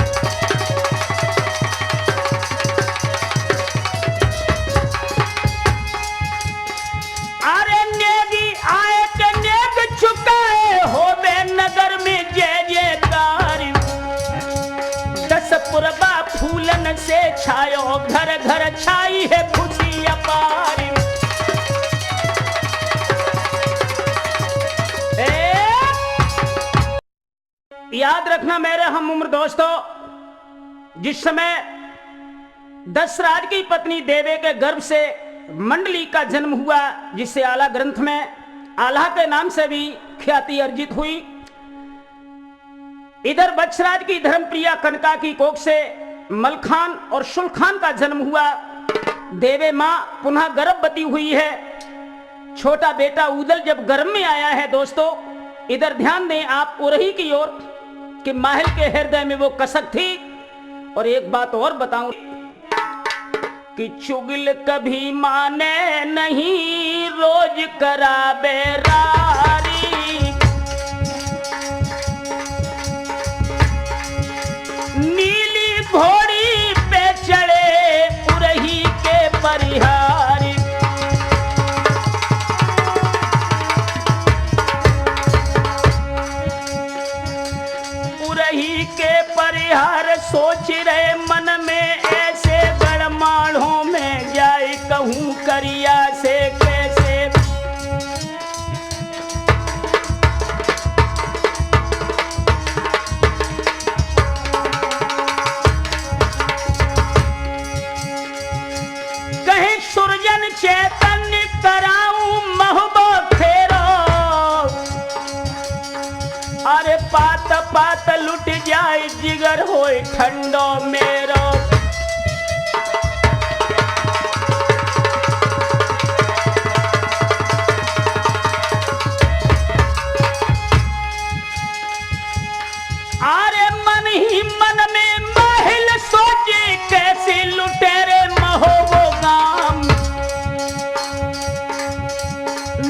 अरे नेगी आए के नेग चुकाए होवे नगर में जय जयकारी, दसपुरबा फूलन से छायो घर घर छाई है खुशी अपारी। याद रखना मेरे हम उम्र दोस्तों, जिस समय दशराज की पत्नी देवे के गर्भ से मंडली का जन्म हुआ, जिससे आला ग्रंथ में आल्हा के नाम से भी ख्याति अर्जित हुई। इधर बत्सराज की धर्मप्रिया कनका की कोख से मलखान और शुल्खान का जन्म हुआ। देवे मां पुनः गर्भवती हुई है। छोटा बेटा उदल जब गर्भ में आया है दोस्तों, इधर ध्यान दें आप उरही की ओर कि माहिल के हृदय में वो कसक थी। और एक बात और बताऊं कि चुगल कभी माने नहीं, रोज कराबे रारी। नीली घोड़ी पे चढ़े उरही के परिहारी। उरही के परिहार सोच रहे मन में, ऐसे गड़माढ़ों में जाए कहूं करिया से कैसे। कहीं सुरजन चैतन्य कराऊं महबो फेरो, अरे पात पात लुट जाए जिगर होए ठंडो मेरो। अरे मन ही मन में महिल सोचे, कैसे लुटेरे महोबो गाम।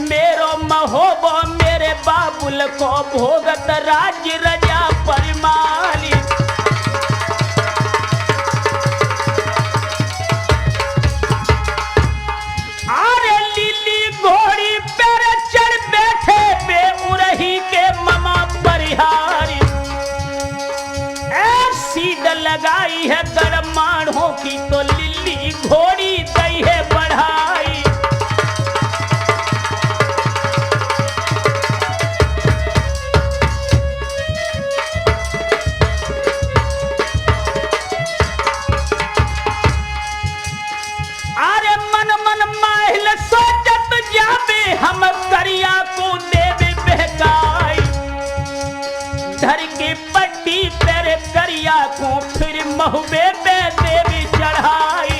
मेरो महोबो मेरे बाबुल को भोगत राज्य रजा परिमाली। अरे लीली घोड़ी पर चढ़ बैठे बे उरही के ममा परिहारी। सीध लगाई है गड़माढ़ों की तो लिल्ली घोड़ी गई है बढ़ाई। अरे मन मन माहिल सोचत जाबे, हम करिया को देवे बहकाई। धर के पट्टी पेरे करिया को फिर महुबे पे देवी चढ़ाई।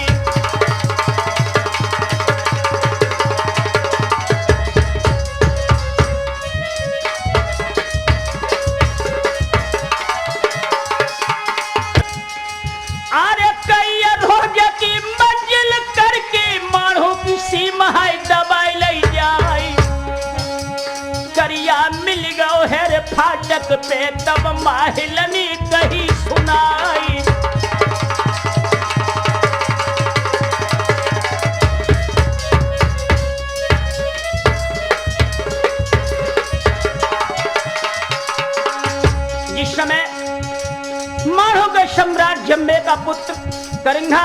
अरे कई रोज की मंजिल करके माढ़ो की सीमा है दबाई ले जाई। करिया मिल गयो है रे फाटक पे, तब माहिलनी कही सुनाई। जिस समय माढ़ो के सम्राट जम्बे का पुत्र करिंगा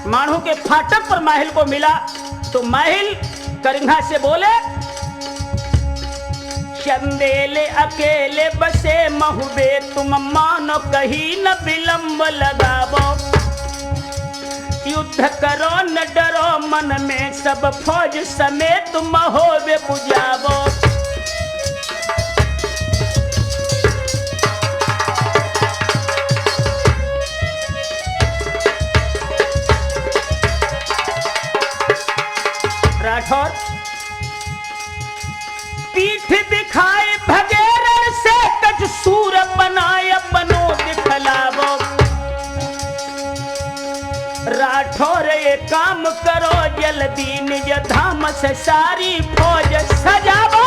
माढ़ो के फाटक पर माहिल को मिला, तो माहिल करिंगा से बोले, चंदेले अकेले बसे महुबे, तुम मानो कहीं न विलंब लगावो। युद्ध करो न डरो मन में, सब फौज समेत महोबे पुजावो। राठौर पीठ दिखाए भगेरन से, कछ सूर बनाए अपनो दिखलावो। राठौर ये काम करो जल्दी, निज धाम से सारी फौज सजावो।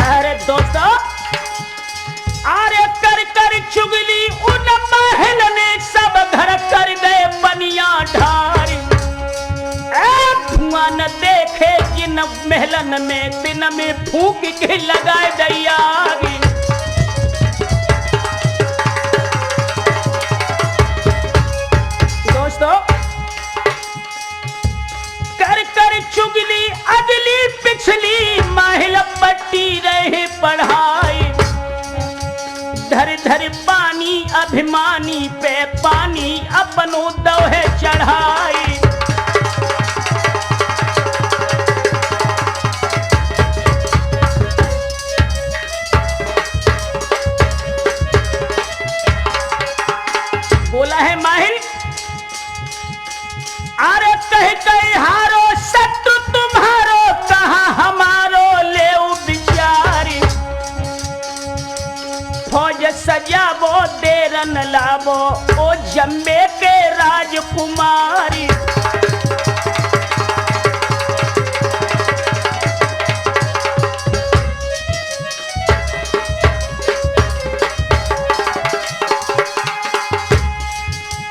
अरे दोस्तों, अरे कर कर चुगली उन महल ने, सब घर कर गए बनिया ढारी। धुआं न देखे जिन महलन में, दिन में फूंक के लगाए दैयागी। दोस्तों, कर कर चुगली अगली पिछली, माहिल पट्टी रहे पढ़ाई। धर देरन लावो ओ जम्बे के राजकुमारी।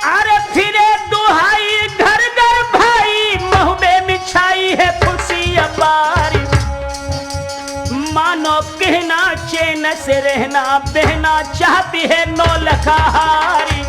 अरे फिरे दुहाई घर घर भाई महुबे मिछाई है खुशी अपारी। मानो कहना चैन से रहना बहना चाहती है नौलखा हारी।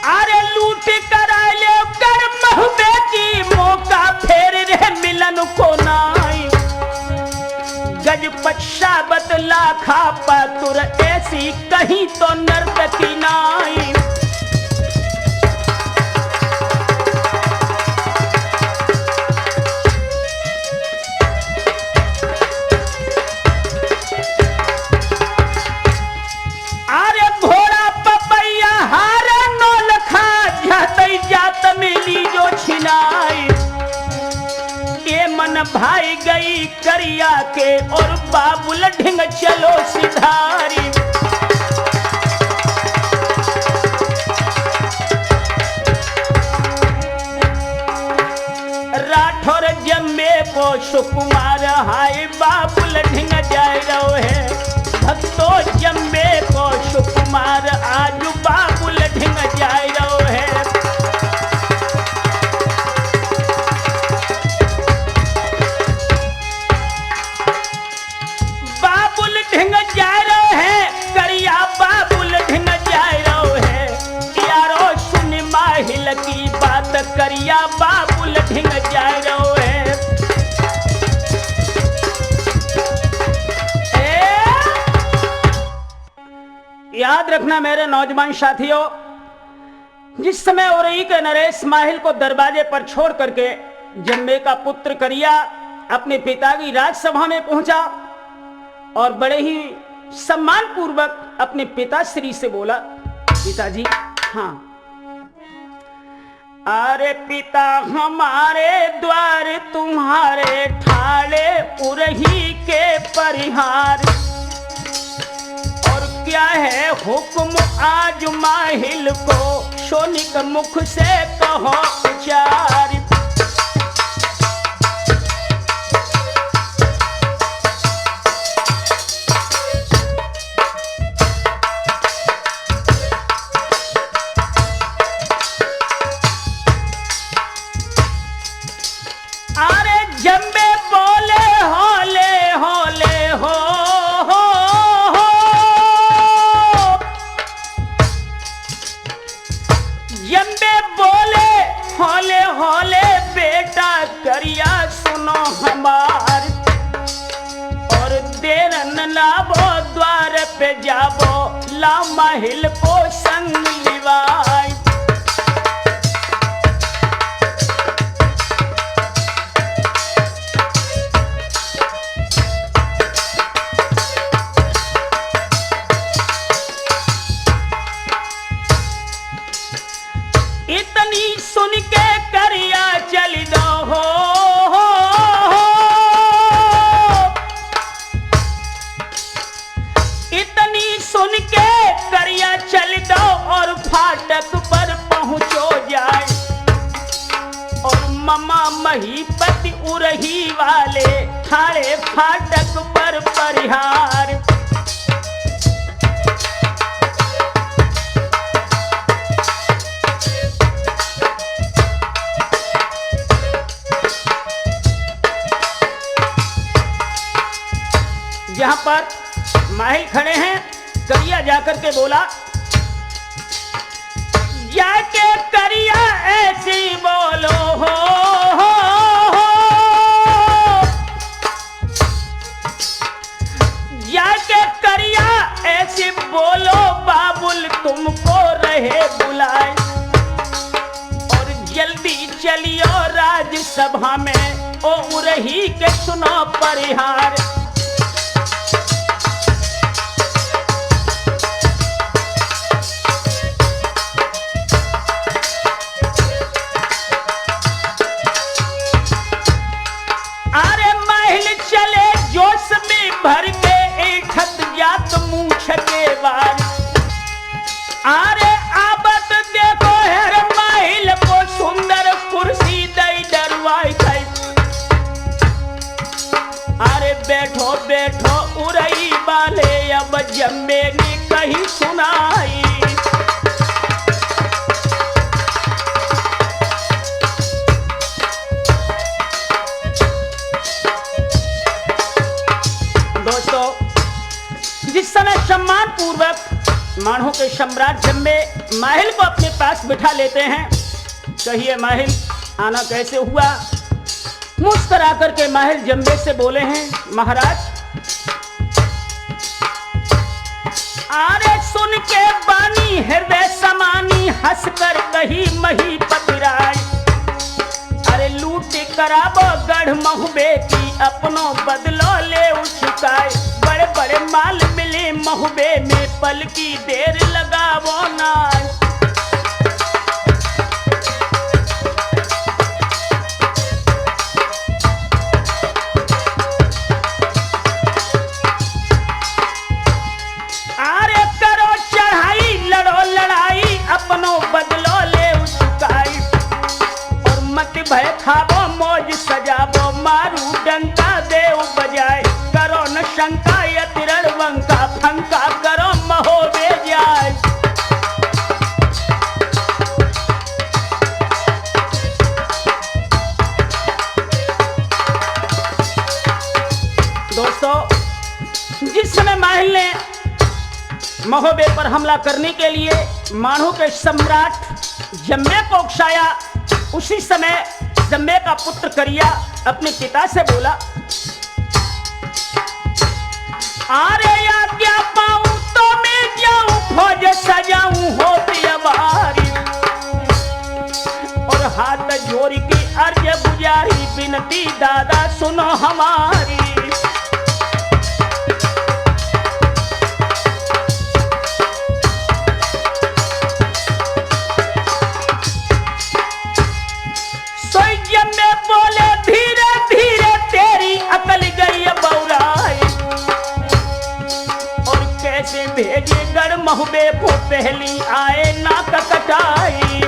अरे लूट करा ले कर महुबे की मौका फेर रहे मिलन को नाई। गजपत शाबत लाखा पातुर ऐसी कहीं तो नर्तकी नाई। अरे घोड़ा पपैया हारे नौलखा जाते जात मिली जो छिनाई। ये मन भाई गई करिया के और बाबुल ढिंग चलो सिधारी। राठौर जम्मे को सुकुमार हाय बाबुल ढिंग जाए रहो है। भक्तों जम्मे को सुकुमार आज बाबुल ढिंग जाए रहो है। ढिंग जाए रहो है करिया बाबुल ढिंग जाए रहो है। यारो सुन माहिल की बात करिया बाबुल ढिंग जाए रहो है। याद रखना मेरे नौजवान साथियों, जिस समय उरई के नरेश माहिल को दरवाजे पर छोड़ करके जम्मे का पुत्र करिया अपने पिता की राजसभा में पहुंचा और बड़े ही सम्मान पूर्वक अपने पिताश्री से बोला, पिताजी हाँ। अरे पिता हमारे द्वार तुम्हारे ठाड़े उरही के परिहार। और क्या है हुक्म आज माहिल को शोनिक मुख से कहो उचार। अरे जम्बे बोले होले होले हो, जम्बे बोले होले होले बेटा करिया सुनो हमार। और देर न लावो द्वार पे जाबो ला माहिल को संग लिवाई। इतनी सुन के करिया चल दो हो, इतनी सुन के करिया चल दो और फाटक पर पहुंचो जाए। और ममा महीपति उरही वाले थारे फाटक पर परिहार। जहां पर माहिल खड़े हैं करिया जाकर के बोला, जाके करिया ऐसी बोलो हो, जाके करिया ऐसी बोलो बाबुल तुमको रहे बुलाए। और जल्दी चलियो राजसभा में ओ उरही के सुनो परिहार। मूछ के बार। अरे आबत देखो हर महिल को सुंदर कुर्सी दई डरवाई खाई। अरे बैठो बैठो उरई वाले अब जम्मे ने कहीं सुनाई। दोस्तों, जिस समय सम्मान पूर्वक मानों के सम्राट जम्मे माहिल को अपने पास बिठा लेते हैं, कहिए माहिल आना कैसे हुआ? मुस्कुरा करके माहिल जम्मे से बोले हैं, महाराज अरे सुन के बानी हृदय समानी हंसकर कही मही पतिराय। अरे लूट कराबो गढ़ महुबे की अपनों बदलो ले उचुकाए। बड़े बड़े माल मिले महुबे में पल की देर लगावो ना। अरे करो चढ़ाई लड़ो लड़ाई अपनों बदलो ले उचुकाई। और मत भय खाबो मौज सजाबो मारू डंका देव बजाए। करो न शंका यतिरण वंका फंका करो महोबे जाए। दोस्तों, जिस समय माहिल ने महोबे पर हमला करने के लिए मानों के सम्राट जम्मे को उकसाया, उसी समय जम्मे का पुत्र करिया अपने पिता से बोला, अरे यार क्या पाऊं तो मैं जाऊं फौज सजाऊं होती अबारी। और हाथ जोड़ की अर्ज गुजारी बिनती दादा सुनो हमारी। बोले धीरे धीरे तेरी अकल गई बौराई। और कैसे भेजे गढ़ महुबे को पहली आए नाक कटाई।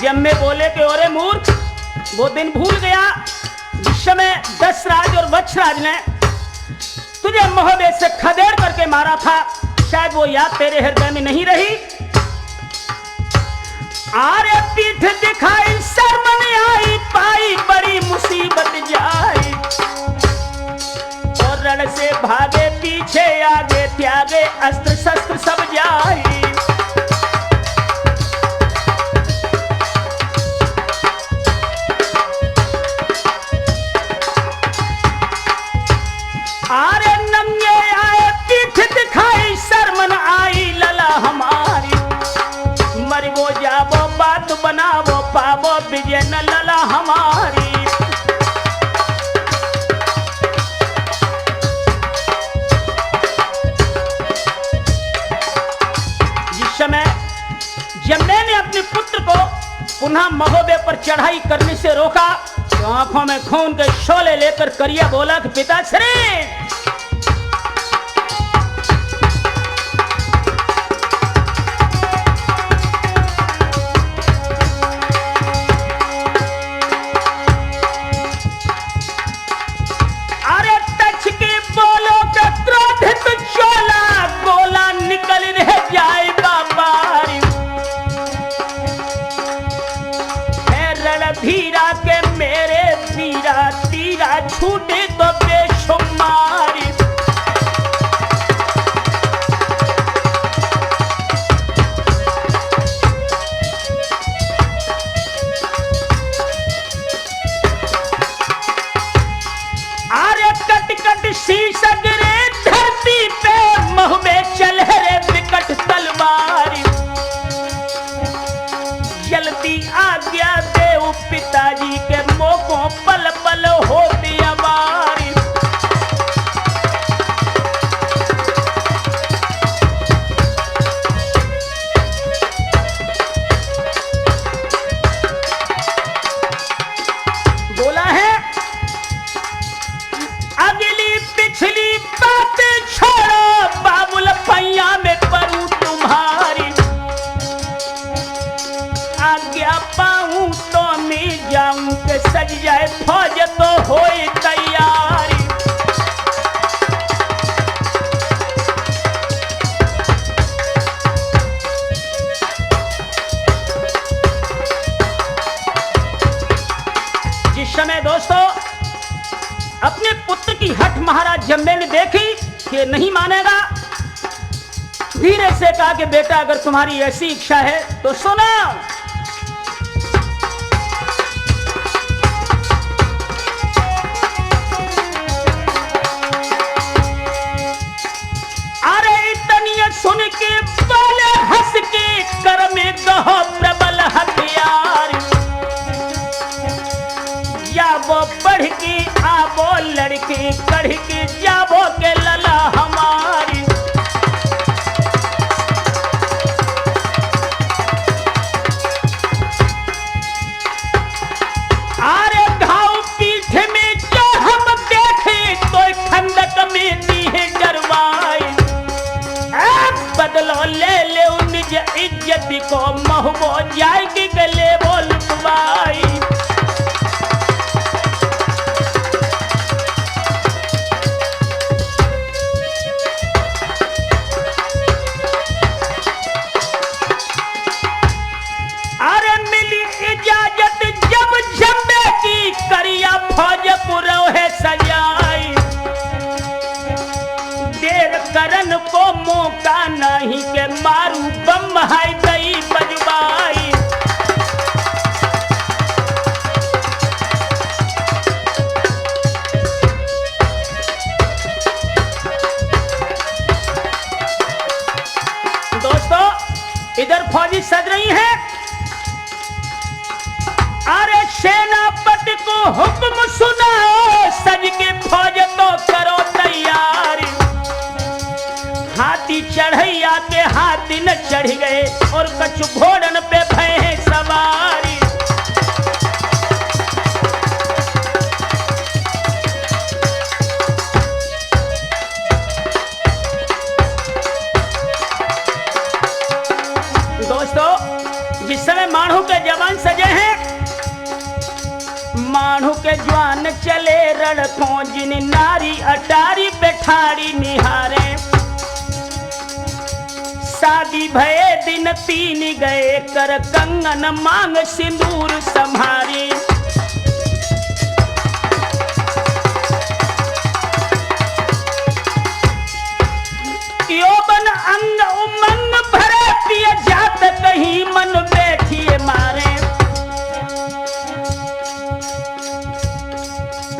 जम्मे बोले कि ओरे मूर्ख, वो दिन भूल गया जिस समय दशराज और वत्सराज ने तुझे महोबे से खदेड़ करके मारा था। शायद वो याद तेरे हृदय में नहीं रही। आरे पीठ दिखाई शर्मन आई पाई बड़ी मुसीबत जाई। और रण से भागे पीछे आगे त्यागे अस्त्र शस्त्र सब जाई। आरे नंगे आए पीठ दिखाई शर्मन आई लला हमारी। मरिबो जाबो बात बनावो पावो विजय न लला हमारी। जिस समय जम्मे ने अपने पुत्र को पुनः महोबे पर चढ़ाई करने से रोका तो आंखों में खून के शोले लेकर करिया बोला कि पिताश्री, अरे तछ के बोलो के क्रोधित चोला गोला निकल रह जाए बाबारी। रणधीरा के मेरे धीरा तीरा छूटे तो बेशुमारी। अरे कट कट शीशक रे धरती पे महुबे चल रे विकट तलवारी। जल्दी आज्ञा देव पिताजी के मोकों पल पल होती अबारी। जिस समय दोस्तों अपने पुत्र की हठ महाराज जम्बे ने देखी कि नहीं मानेगा, धीरे से कहा कि बेटा अगर तुम्हारी ऐसी इच्छा है तो सुनो। अरे इतनी सुन के बोले हंस के कर में कहो प्रबल हथियार, या वो बढ़ के आवो लड़के कढ़ के जाबो के लला हमारी। अरे घाव पीठ में जो हम देखे तो खंडक में दी है डरवाई, बदलो ले ले निज इज्जत को महबो जाएगी गले बोल लुटवाई। अरे मिली इजाजत जब जम्बे की करिया फौज पुरो है सजाई, देर करन को मौका नहीं के मारू बम हाय दई बजवाई। दोस्तों इधर फौजी सज रही हैं, अरे सेनापति को हुक्म सुनाओ सज के फौज तो करो तैयारी। हाथी चढ़ैया के हाथी न चढ़ गए और कछु घोड़न पे भय सवारी। दोस्तों जिस समय मानू के जवान सजे हैं, मानू के जवान चले रणकों जिन नारी अटारी पे ठाड़ी निहारे। शादी भये दिन 3 गए कर कंगन मांग सिंदूर संभारी। यौवन अंग उमंग भरे पिए जात कहीं मन बैठिए मारे।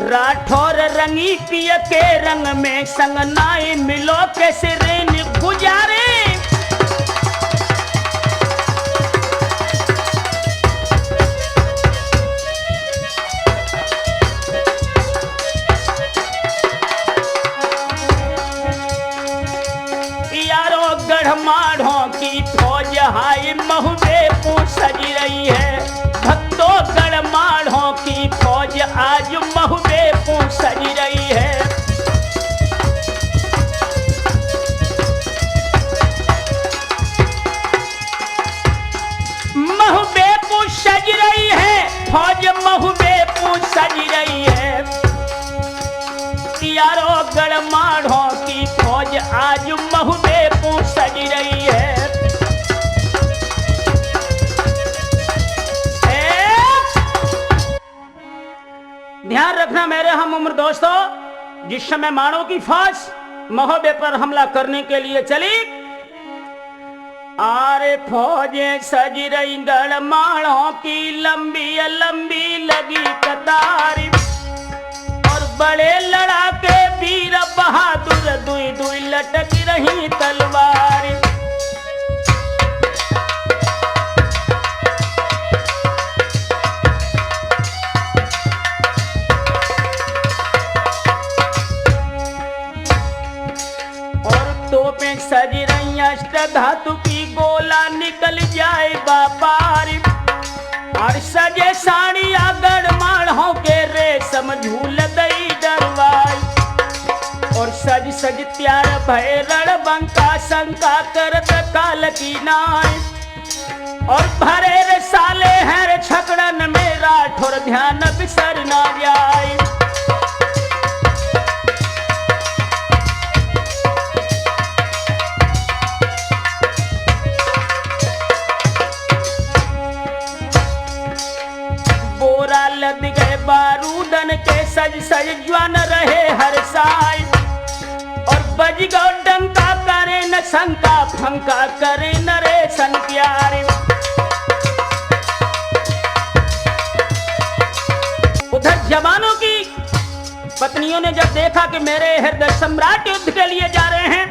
राठौर रंगी पिय के रंग में संग नाई मिलो कैसे रेन गुजारे। यारो गढ़माढ़ों की फौज हाय महुबे पूछ सजी रही है, भक्तों गढ़माढ़ों की फौज आज महुबे पूछ सजी रही है। महुबे पूछ सज रही है फौज, महुबे पूछ सज रही है। यारो गढ़माढ़ों की फौज आज महुबे पूछ सज रही है। ध्यान रखना मेरे हम उम्र दोस्तों, जिस समय मानो की फौज महोबे पर हमला करने के लिए चली, आरे फौजें सज रही गढ़माढ़ों की लंबी लंबी लगी कतार, और बड़े लड़ाके वीर बहादुर दुई दुई लटक रही तलवार। तोपें सज रही अष्ट धातु की गोला निकल जाए बापार, और सजे साड़िया गढ़माढ़ों के रेशम झूल दई डरवाई, और सज सज त्यार भय रणबंका शंका करत काल की नाय, और भरे रे साले हैं रे छकड़न में राठौर ध्यान बिसर ना जाए। घोरा लद गए बारूदन के सज सज ज्वान रहे हर साय और बज गो डंका करे न शंका फंका करे न रे सन प्यारे। उधर जवानों की पत्नियों ने जब देखा कि मेरे हृदय सम्राट युद्ध के लिए जा रहे हैं,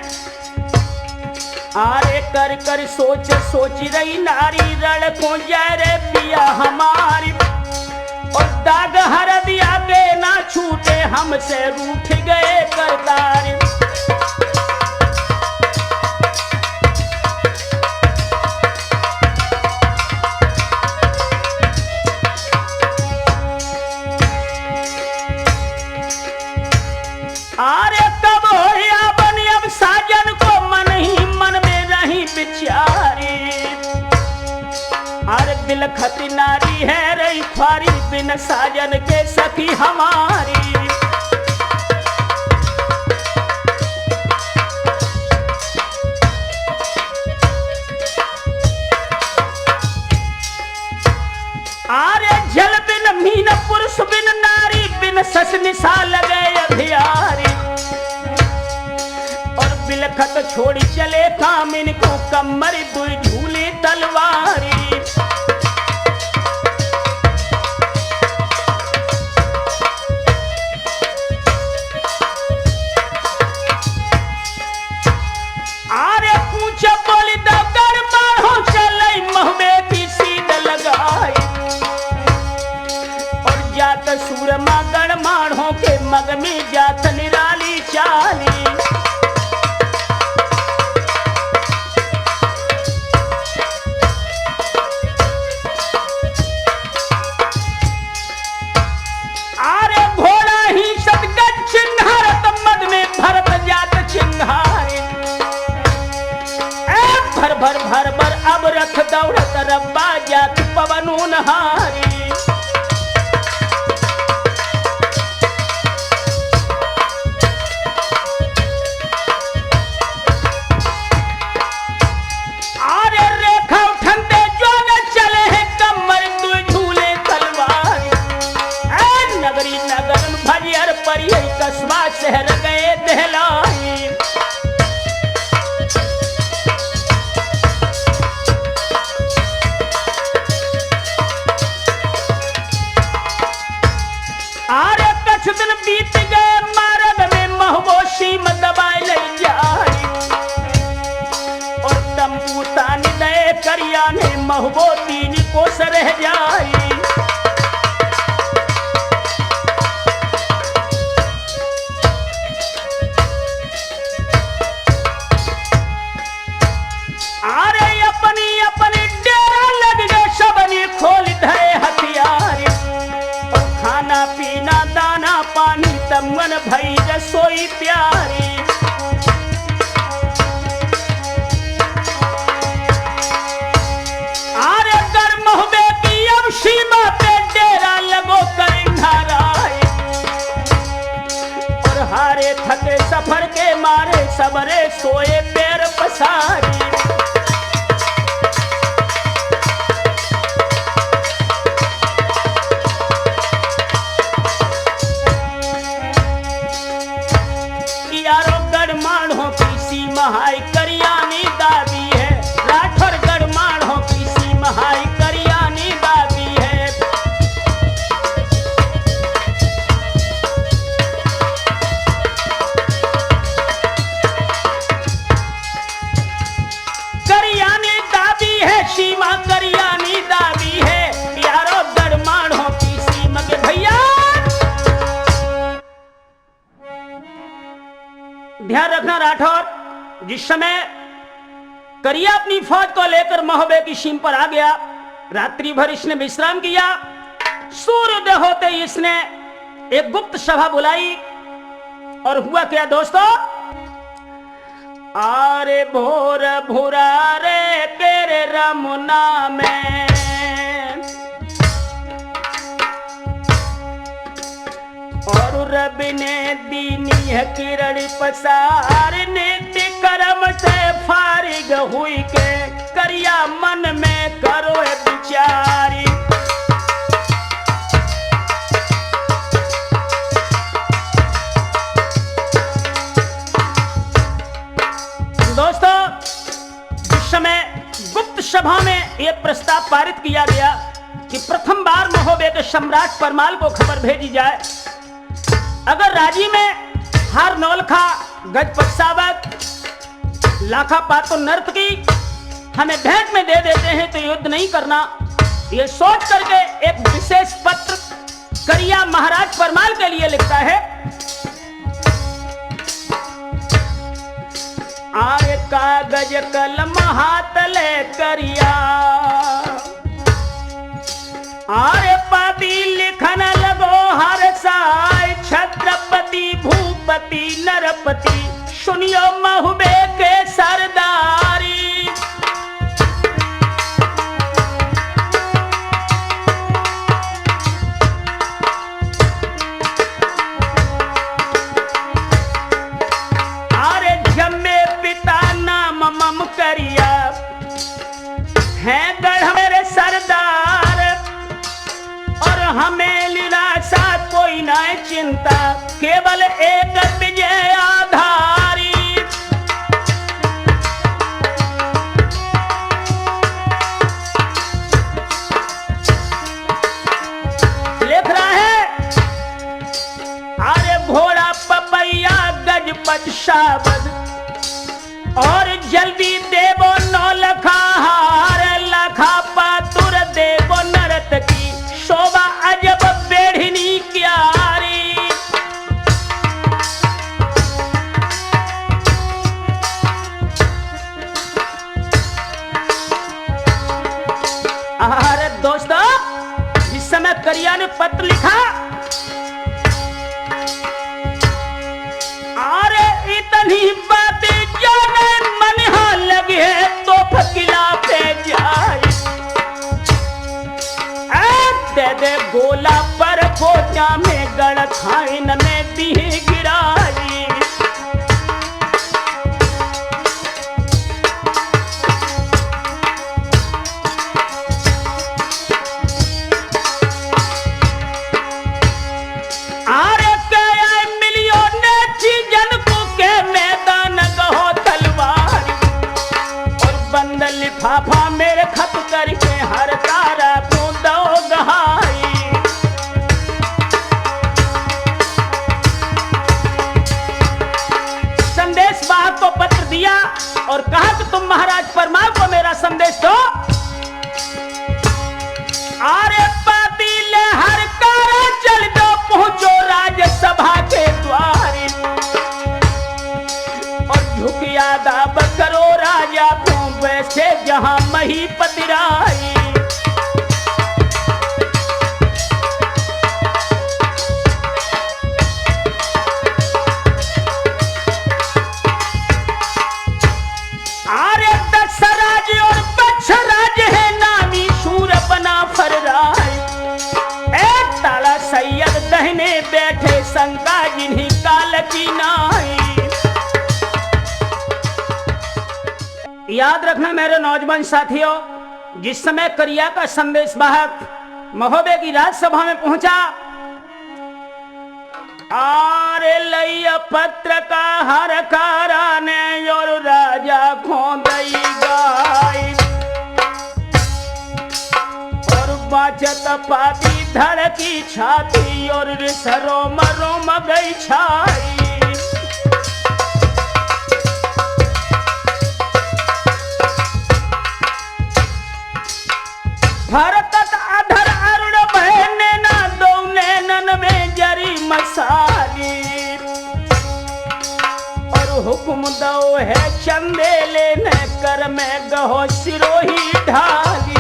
आरे कर कर सोच सोच रही नारी रण को जाए रे पिया हमारी और दाग हर दिया के ना छूटे हमसे रूठ गए करतार। आरे कब होया बनी अब साजन को मन ही मन में रही बिचारी। अरे बिलखत नारी है रही ख्वारी बिन साजन के सखी हमारी। आरे जल बिन मीन पुरुष बिन नारी बिन सस निशा लगे अधियारी और बिलखत छोड़ी चले कामिन को कमर दुई झूले तलवारी। आरे पूछ बोली दगर मारो चले महबे की सीध लगाई और जात सूरमा गण मारो के मग में जात निराली चाली। आरे घोड़ा ही सदगत चिन्हारत मद में भरत जात चिन्हारी भर भर भर भर अब रथ दौड़त रब्बा जात पवनु नहारी। आरे रेखा उठंते जोग चले हैं कमर दुई झूले तलवार नगरी नगर भजियर परी कस्बा शहर गए दहलाई। आरे कछ दिन बीत गए मार्ग में महबोशी में दबाई ले जाई और तंबू तान दे करिया ने महबो तीन कोस रह जाई। आरे अपनी अपनी डेरा लग गए सबनी खोल धरे हथियार और खाना पीना दाना पानी तमन भई रसोई प्यारी। आरे कर महबे की अब सीमा पे डेरा लगो कर नाराय और हारे थके सफर के मारे सबरे सोए पैर पसारी। हाय करियानी दादी है राठौर गढ़माढ़ों की सीमा हाय करियानी दादी है। करियानी दादी है सीमा करियानी दादी है यारो गढ़माढ़ों की सीमा के भैया ध्यान रखना राठौर। जिस समय करिया अपनी फौज को लेकर महोबे की सीम पर आ गया, रात्रि भर इसने विश्राम किया। सूर्योदय होते ही इसने एक गुप्त सभा बुलाई और हुआ क्या दोस्तों, आरे भोर भूरा रे तेरे रमुना में और रब ने दीनी है किरण पसार नित्य कर्म से फारिग हुई के करिया मन में करो विचारी। प्रस्ताव पारित किया गया कि प्रथम बार महोबे के सम्राट परमाल को खबर भेजी जाए, अगर राजी में हार नौलखा गज पक्षावत लाखा पातो नर्तकी हमें भेंट में दे देते हैं तो युद्ध नहीं करना। ये सोच करके एक विशेष पत्र करिया महाराज परमाल के लिए लिखता है। आरे कागज कलम हाथ ले करिया, आरे पाती लिखन लगो हर साय, छत्रपति भूपति नरपति सुनियो महुबे के सरदारी। करिया है गढ़ मेरे सरदार, और हमें निराशा कोई ना चिंता, केवल एक विजय आधारी। लिख रहा है, अरे घोड़ा पपैया गज पछावद, और जल्दी देवो नौलखा हार, लखा पातुर देवो नरत की शोभा अजब बेढ़नी क्यारी। अरे दोस्तों, जिस समय करिया ने पत्र लिखा, अरे इतनी बातें जाने मन हाँ लगे तो फकिला पे जाए, दे दे गोला पर बोचा में गड़ खाइन ने दी गिराई। अरे क्या मिलियों ने चीजन को के मैदान गहो तलवार, और बंद लिफाफा मेरे खत करके हर तारा को दो गहाई। संदेश वाहक को पत्र दिया और कहा कि तुम महाराज परमाल को मेरा संदेश दो। अरे पातीले हर कारा चल दो, पहुंचो राज्यसभा के द्वार, और झुक यादाब करो राजा को वैसे जहां महीपति राई। अरे दशराज और बच्छराज है नामी शूर बना फर्राय, एक ताला सैयद दहने बैठे शंका जिन्हीं काल की नाई। याद रखना मेरे नौजवान साथियों, जिस समय करिया का संदेश वाहक महोबे की राजसभा में पहुंचा, आरे लैया पत्र का हर काराने और राजा खोदई गाय, और बाचत पाती धड़की छाती और सरो मरो मगई छाई। भरतत अधर अरुण बहने ना दो नैनन में जरी मसाली, और हुक्म दो है चंदे लेने कर में गहो सिरोही ढाली।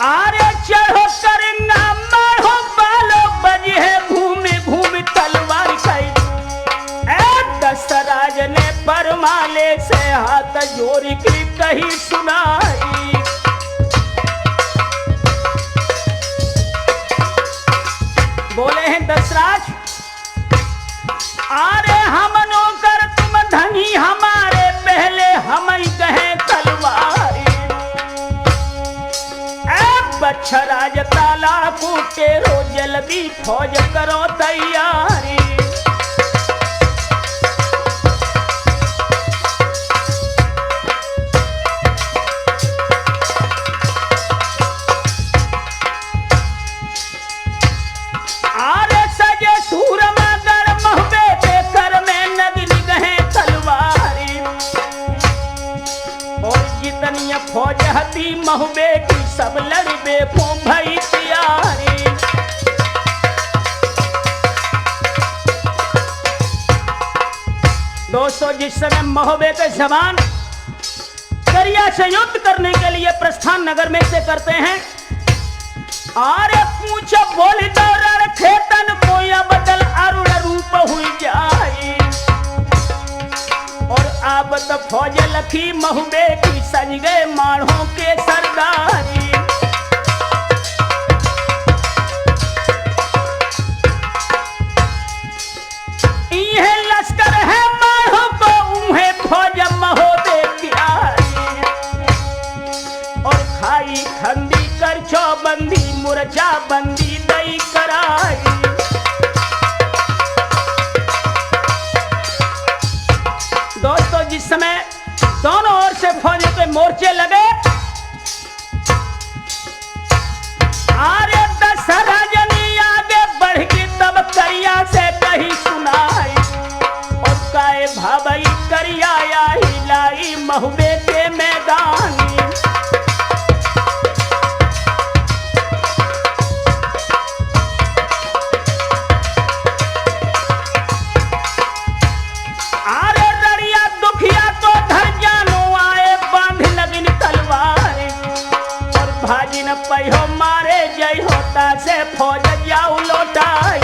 आरे चढ़ो करेंगा मारो बालो बजी है भूमि भूमि तलवार कई। दशराज ने परमाले से हाथ जोड़ की कही सुनाई, बोले हैं दशराज, अरे हम नौकर तुम धनी हमारे, पहले हम ही कहे तलवारी। बच्छराज ताला कूटे रो जल्दी फौज करो तैयारी। जितनी फौज हती महुबे की सब लड़बे को भई तैयारी। दोस्तों जिस समय महोबे के जवान करिया से युद्ध करने के लिए प्रस्थान नगर में से करते हैं, अरे पूछो बोली दौरण खेतन कोई बदल अरुण रूप हुई जाए। और अब तो फौज लखी महुबे की सज गए माढ़ों के सरदारी। यह लश्कर है माढ़ों को उन्हें फौज महोबे की आई। और खाई खंदी कर चौबंदी मुरझा बंदी दई कराई। दोस्तों जिस समय दोनों ओर से फौज के मोर्चे लगे, आरे दशहरा जनी आगे बढ़ गई तब करिया से कही सुनाई। और काए भाई करिया आई लाई महुबे के मैदान। पहियो मारे जय होता से फौज जाऊ लौटाई।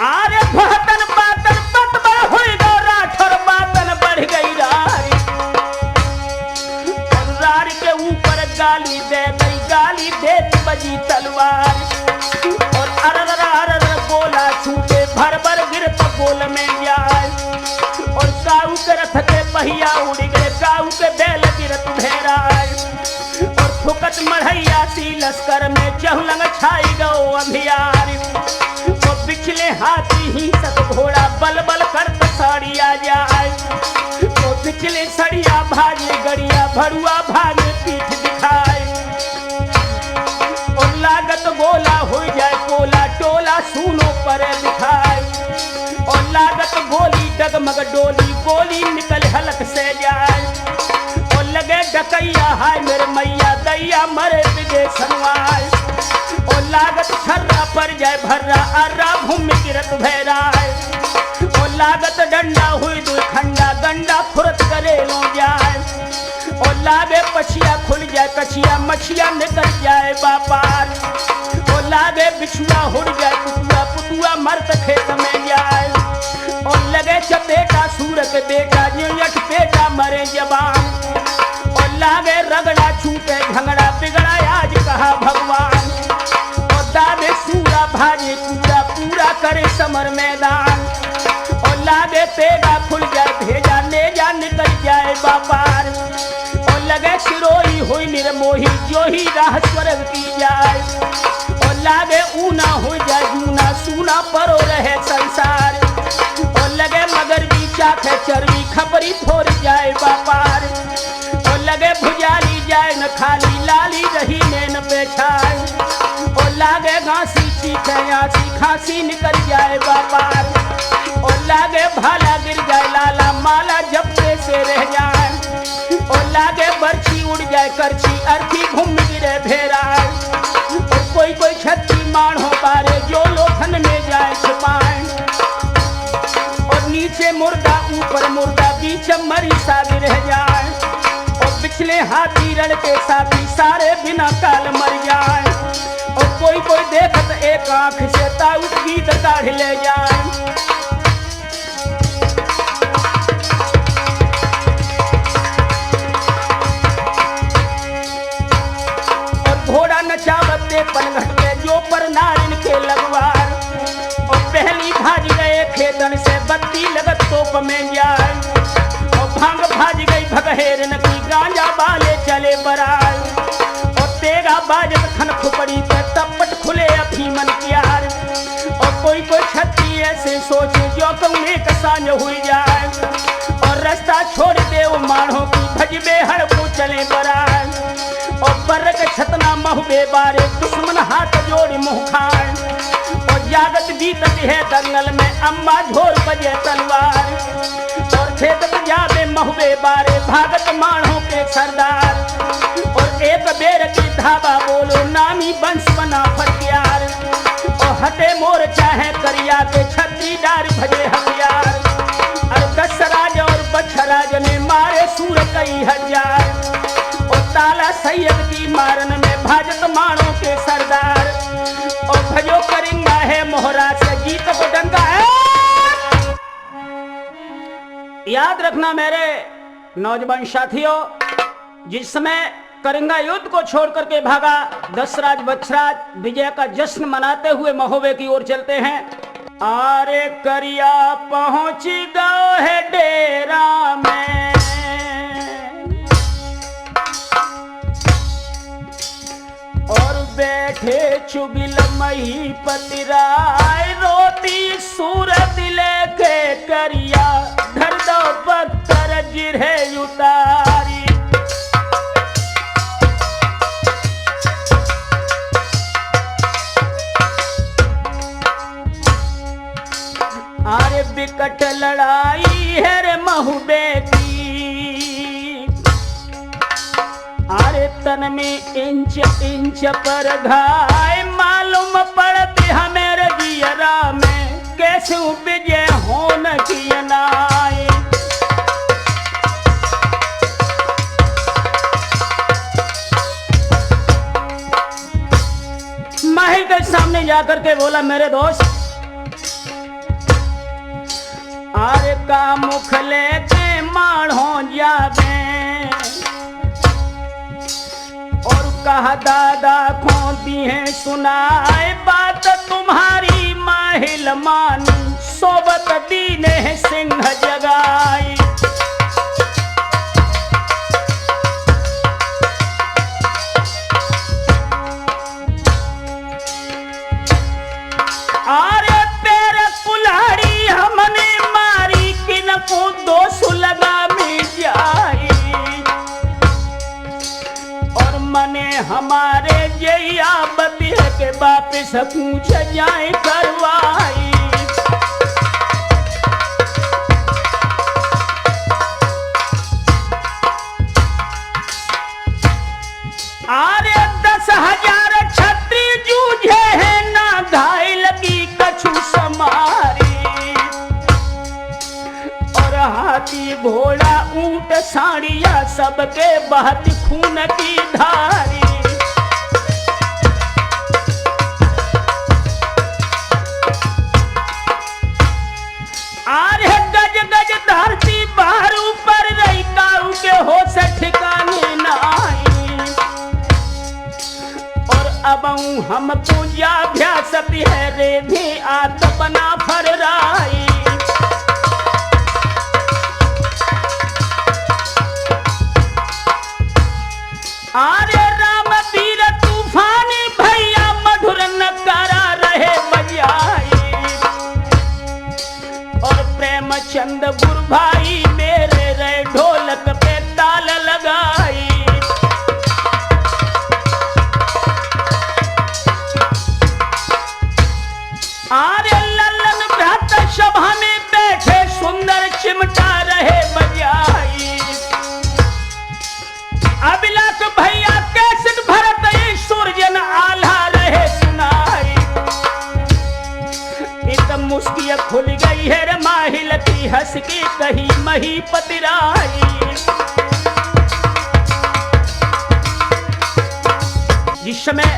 आरे भतन बातन बतबा हुई गो राठौर बातन बढ़ गई रारी। और रार के ऊपर गाली दे गई गाली दे बजी तलवार। और अरर अरर बोला छूटे भर भर गिर गोल में जाए। और काऊ के रथ के पहिया उड़ गए काऊ के बैल गिरत भेराए। और फुकत मढ़ैया सी लश्कर में चहुलंग छाई गो अंधियार। वो पिछले हाथी ही सब घोड़ा बल बल कर साड़िया जाए। वो पिछले सड़िया भागे गड़िया भरुआ भागे पीठ दिखाए। और लागत गोला हो जाए कोला टोला सूनो पर दिखाए। और लागत गोली डगमग डोली गोली निकल हलक से जाए। और लगे डकैया हाय मेरे मैया दैया मरे बिगे सनवाए। और लागत छर्रा पर जाए भर्रा अर्रा भूमि गिरत भैराए। और लागत डंडा हुई दु खंडा गंडा फुरत करे लो जाए। और लागे पछिया खुल जाए कछिया मछिया निकल जाए बापार। और लागे बिछुआ हुड़ जाए पुतुआ पुतुआ मर्द खेत में जाए। और लगे चपेटा सूरत बेटा नियट पेटा मरे जवान। और लागे रगड़ा छूटे झगड़ा बिगड़ा आज कहा भगवान। और दादे सूरा भाजे पूरा पूरा करे समर मैदान। और लागे पेड़ा खुल जाए भेजा ले जा निकल जाए बापार। और लगे सिरोही हुई निर्मोही जो ही राह स्वर्ग की जाए। और लागे ऊना हो जाए जूना सूना परो रहे संसार। और लगे मगर भी चाखे चर्बी खपरी फोड़ जाए बापार। और लगे भुजाली जाए न खाली लाली रही नैन पे छाए। और लागे घासी चीखे आसी खांसी निकल जाए बापार। और लागे भाला गिर जाए लाला माला जप्पे से रह जाए। और लागे बर्छी उड़ जाए करछी अर्थी घूम गिरे भेराए। और कोई कोई छत्ती मार हो पारे जो लोथन में जाए छिपाए। और नीचे मुर्दा ऊपर मुर्दा बीच मरी सादी रह जाए। और पिछले हाथी रण के साथी सारे बिना काल मर जाए। और कोई कोई देखत एक आंख से ताऊ गीत काढ़ ले जाए। घोड़ा नचावते पनघट के जो पर नारिन के लगवार। और पहली भाज गए खेतन से बत्ती लगत तोप में जाए। और भांग भाज गई भगहेरन की गांजा बाले चले बरार। और तेगा बाजत खन खुपड़ी पे तपट खुले अफीमन प्यार। और कोई कोई छत्ती ऐसे सोचे जो कौने कसांज हुई जाए। और रास्ता छोड़ दे वो माढ़ों की भजबे हड़पू चले बरार। और बरक छतना महुबे बारे दुश्मन हाथ जोड़ी मुँह खाए। बीतत है दंगल में अम्मा झोर बजे तलवार और खेत जावे महुबे बारे भागत माणों के सरदार और एक बेर की धावा बोलो नामी वंश बना फटियार और हटे मोर चाहे करिया के छत्री डार भजे हथियार और दशराज और बछराज ने मारे सूर कई हजार और ताला सैयद की मारन में भाजत माणों के सरदार और भजो करेंगा है मोहरा से जीत को डंगा है। याद रखना मेरे नौजवान साथियों, जिस समय करेंगा युद्ध को छोड़ करके भागा दशराज बछराज विजय का जश्न मनाते हुए महोबे की ओर चलते हैं। आरे करिया पहुंच गए है डेरा में और बैठे चुगिल मही पतिराय रोती सूरत लेके करिया धर दो पत्थर गिरे उतारी। आरे बिकट लड़ाई है रे महुबे की आरे तन में इंच इंच पर घाय मालूम पड़ती हमें जियरा में कैसे विजय होन की नाय। महल के सामने जाकर के बोला मेरे दोस्त आरे का मुख लेके माढ़ो जावे और कहा दादा खोती है सुनाए बात तुम्हारी माहिल मानी सोबत दीने है सिंह जगाई। आरे पैर कुल्हाड़ी हमने मारी किन को दोष लगा में जाई और मने हमारे जैया बतिया के वापिस पूछ जाए करवाई। आरे 10,000 छत्री जूझे है ना घायल की कछु समारी और हाथी घोड़ा ऊंट साड़िया सबके बहत खून की धारी। आरे गज गज धरती बाहर ऊपर रही काऊ के हो से ठिकाने ना आई और अब हम पूजा अभ्यासती है रे भी आत बना फर राई। आरे राम वीर तूफानी भैया मधुर नकारा रहे बजाई और प्रेमचंद गुरभाई मेरे रे ढोलक पे ताल लगाई। आरे लल्लन भ्रात सभा में बैठे सुंदर चिमटा रहे बजाई अभिलाष भैया कैसे भरत सूर्यन आल्हा रहे सुनाई। इत मुस्किया खुल गई है रे माहिल की हंस के कही मही पतिराई। जिस समय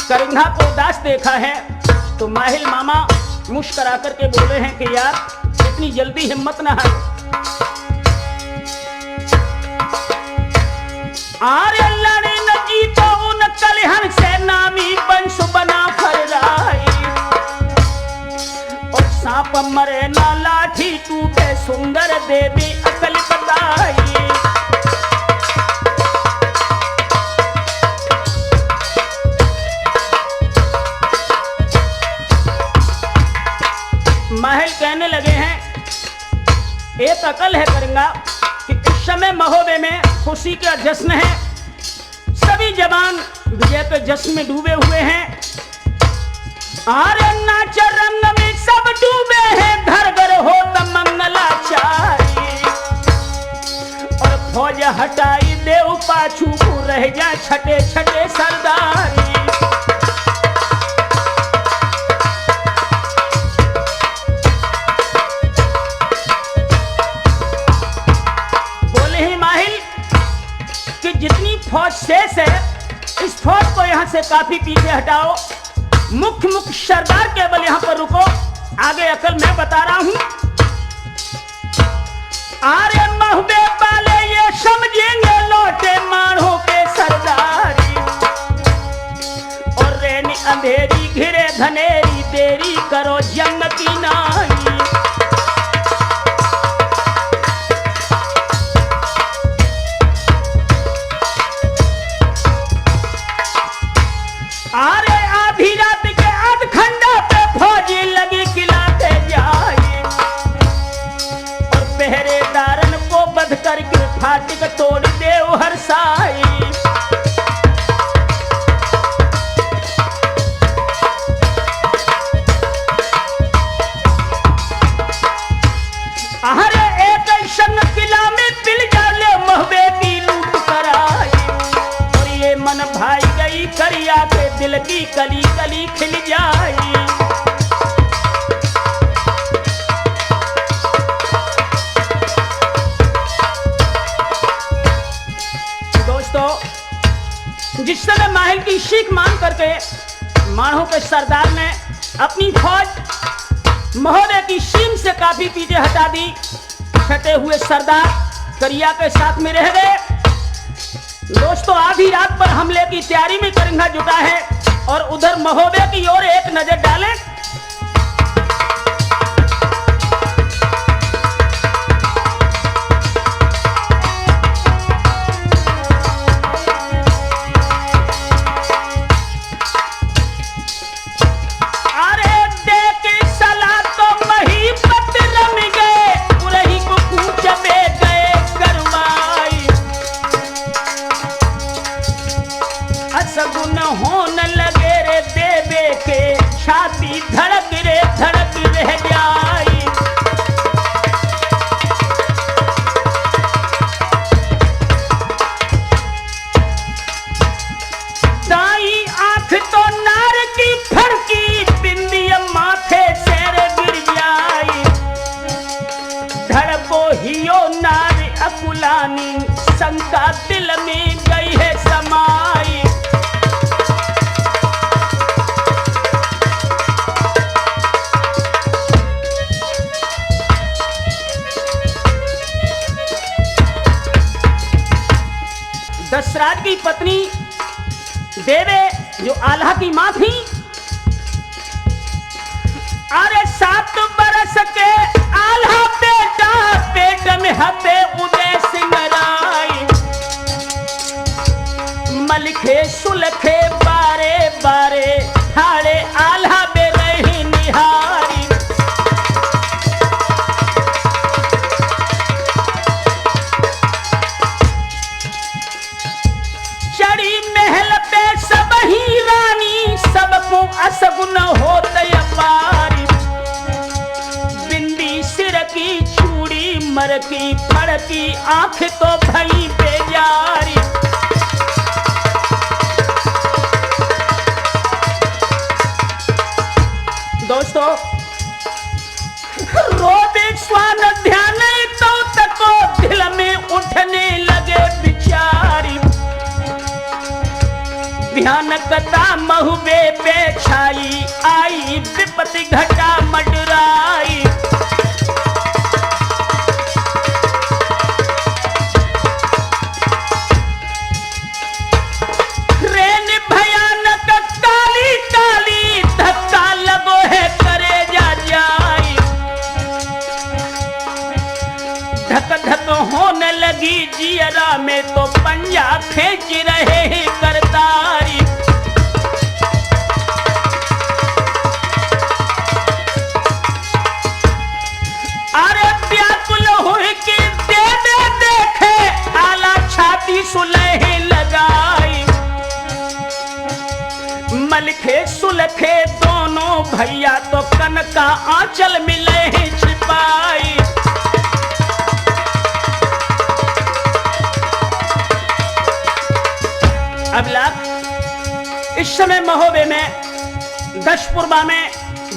करिंगा को उदास देखा है तो माहिल मामा मुस्कुरा करके बोले हैं कि यार इतनी जल्दी हिम्मत ना है। आरे लड़े न जीतो उन कलहन से नामी वंश बना फरराई और सांप मरे ना लाठी टूटे सुंदर देवी अकल बताई। महल कहने लगे हैं एक अकल है करेंगा कि इस समय महोबे में खुशी का जश्न है, सभी जवान विजय के जश्न में डूबे हुए हैं। आरे नाच रंग में डूबे हैं घर घर होत मंगलाचारी, और फौज हटाई देव पाछू रह जा छटे छटे सरदारी। बोले ही माहिल कि जितनी फौज शेष है इस फौज को यहाँ से काफी पीछे हटाओ, मुख्य मुख्य सरदार केवल यहाँ पर रुको, आगे अकल मैं बता रहा हूं। आरे महुबे वाले ये समझेंगे लौटे मानों के सरदारी, और रेनी अंधेरी घिरे धनेरी देरी करो जंग की नाई। आरे आधी रात के अधखंडा पे फौजी लगी खिलाते जाए, और पहरेदारन को बध करके फाटक तोड़ देव हरसाई। अरे एक संग किला में पिल जाले महबे की लूट कराई, और ये मन भाई गई करिया के दिल की कली कली खिल जाई। दोस्तों, जिस समय माहिल की सीख मान करके मानों के सरदार ने अपनी फौज महोदय की सीम से काफी पीछे हटा दी, छटे हुए सरदार करिया के साथ में रह गए। दोस्तों, आधी रात पर हमले की तैयारी में करिंगा जुटा है, और उधर महोदय की ओर एक नजर डालें। अरे देख सलाह तो मही पत रम गए, उरही को पूछ बे गए करवाई। असगुन होन लगे रे देवे के छाती धड़क रे धड़क रह जाई। दाई आंख तो नार की फड़की, बिंदिया माथे सेर गिर जाई। धड़को हियो नार अकुलानी, शंका दिल में गई है समाई। दशरथ की पत्नी देवे जो आल्हा की मां थी, अरे 7 बरस के आल्हा बेटा पेट में हबे उदय सिंह राय। मलिखे सुलखे बारे बारे हाड़े आल्हा बे रही निहारी। चढ़ी महल पे सब ही रानी, सबको असगुन होत अपारी। बिंदी सिर की चूड़ी मर की फड़की, आंख तो भई बेजारी। दोस्तों, रोबे स्वान ध्यान तो तको दिल में उठने लगे बिचारी। भयानकता महुबे पे छाई, आई विपत्ति घटा मडराई। रेन भयानक काली काली, धक्का लगो है करे जा जाई। धक धक होने लगी जियरा में, तो पंजा खींच रहे हैं करतारी। अरे व्याकुल हुई कि देवे देखे, आला छाती सुलह लगाई। मलखे सुलखे दोनों भैया तो कनका आंचल मिले हैं छिपाई। अगला इस समय महोबे में दशपुरबा में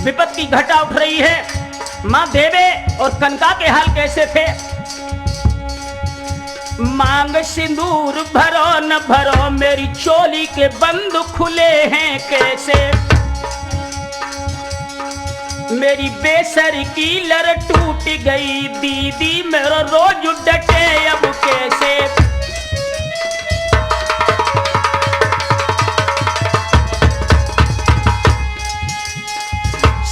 विपत्ति घटा उठ रही है। मां देवे और कनका के हाल कैसे थे? मांग सिंदूर भरो न भरो, मेरी चोली के बंद खुले हैं कैसे। मेरी बेसर की लर टूट गई, दीदी मेरा रोज डटे अब कैसे।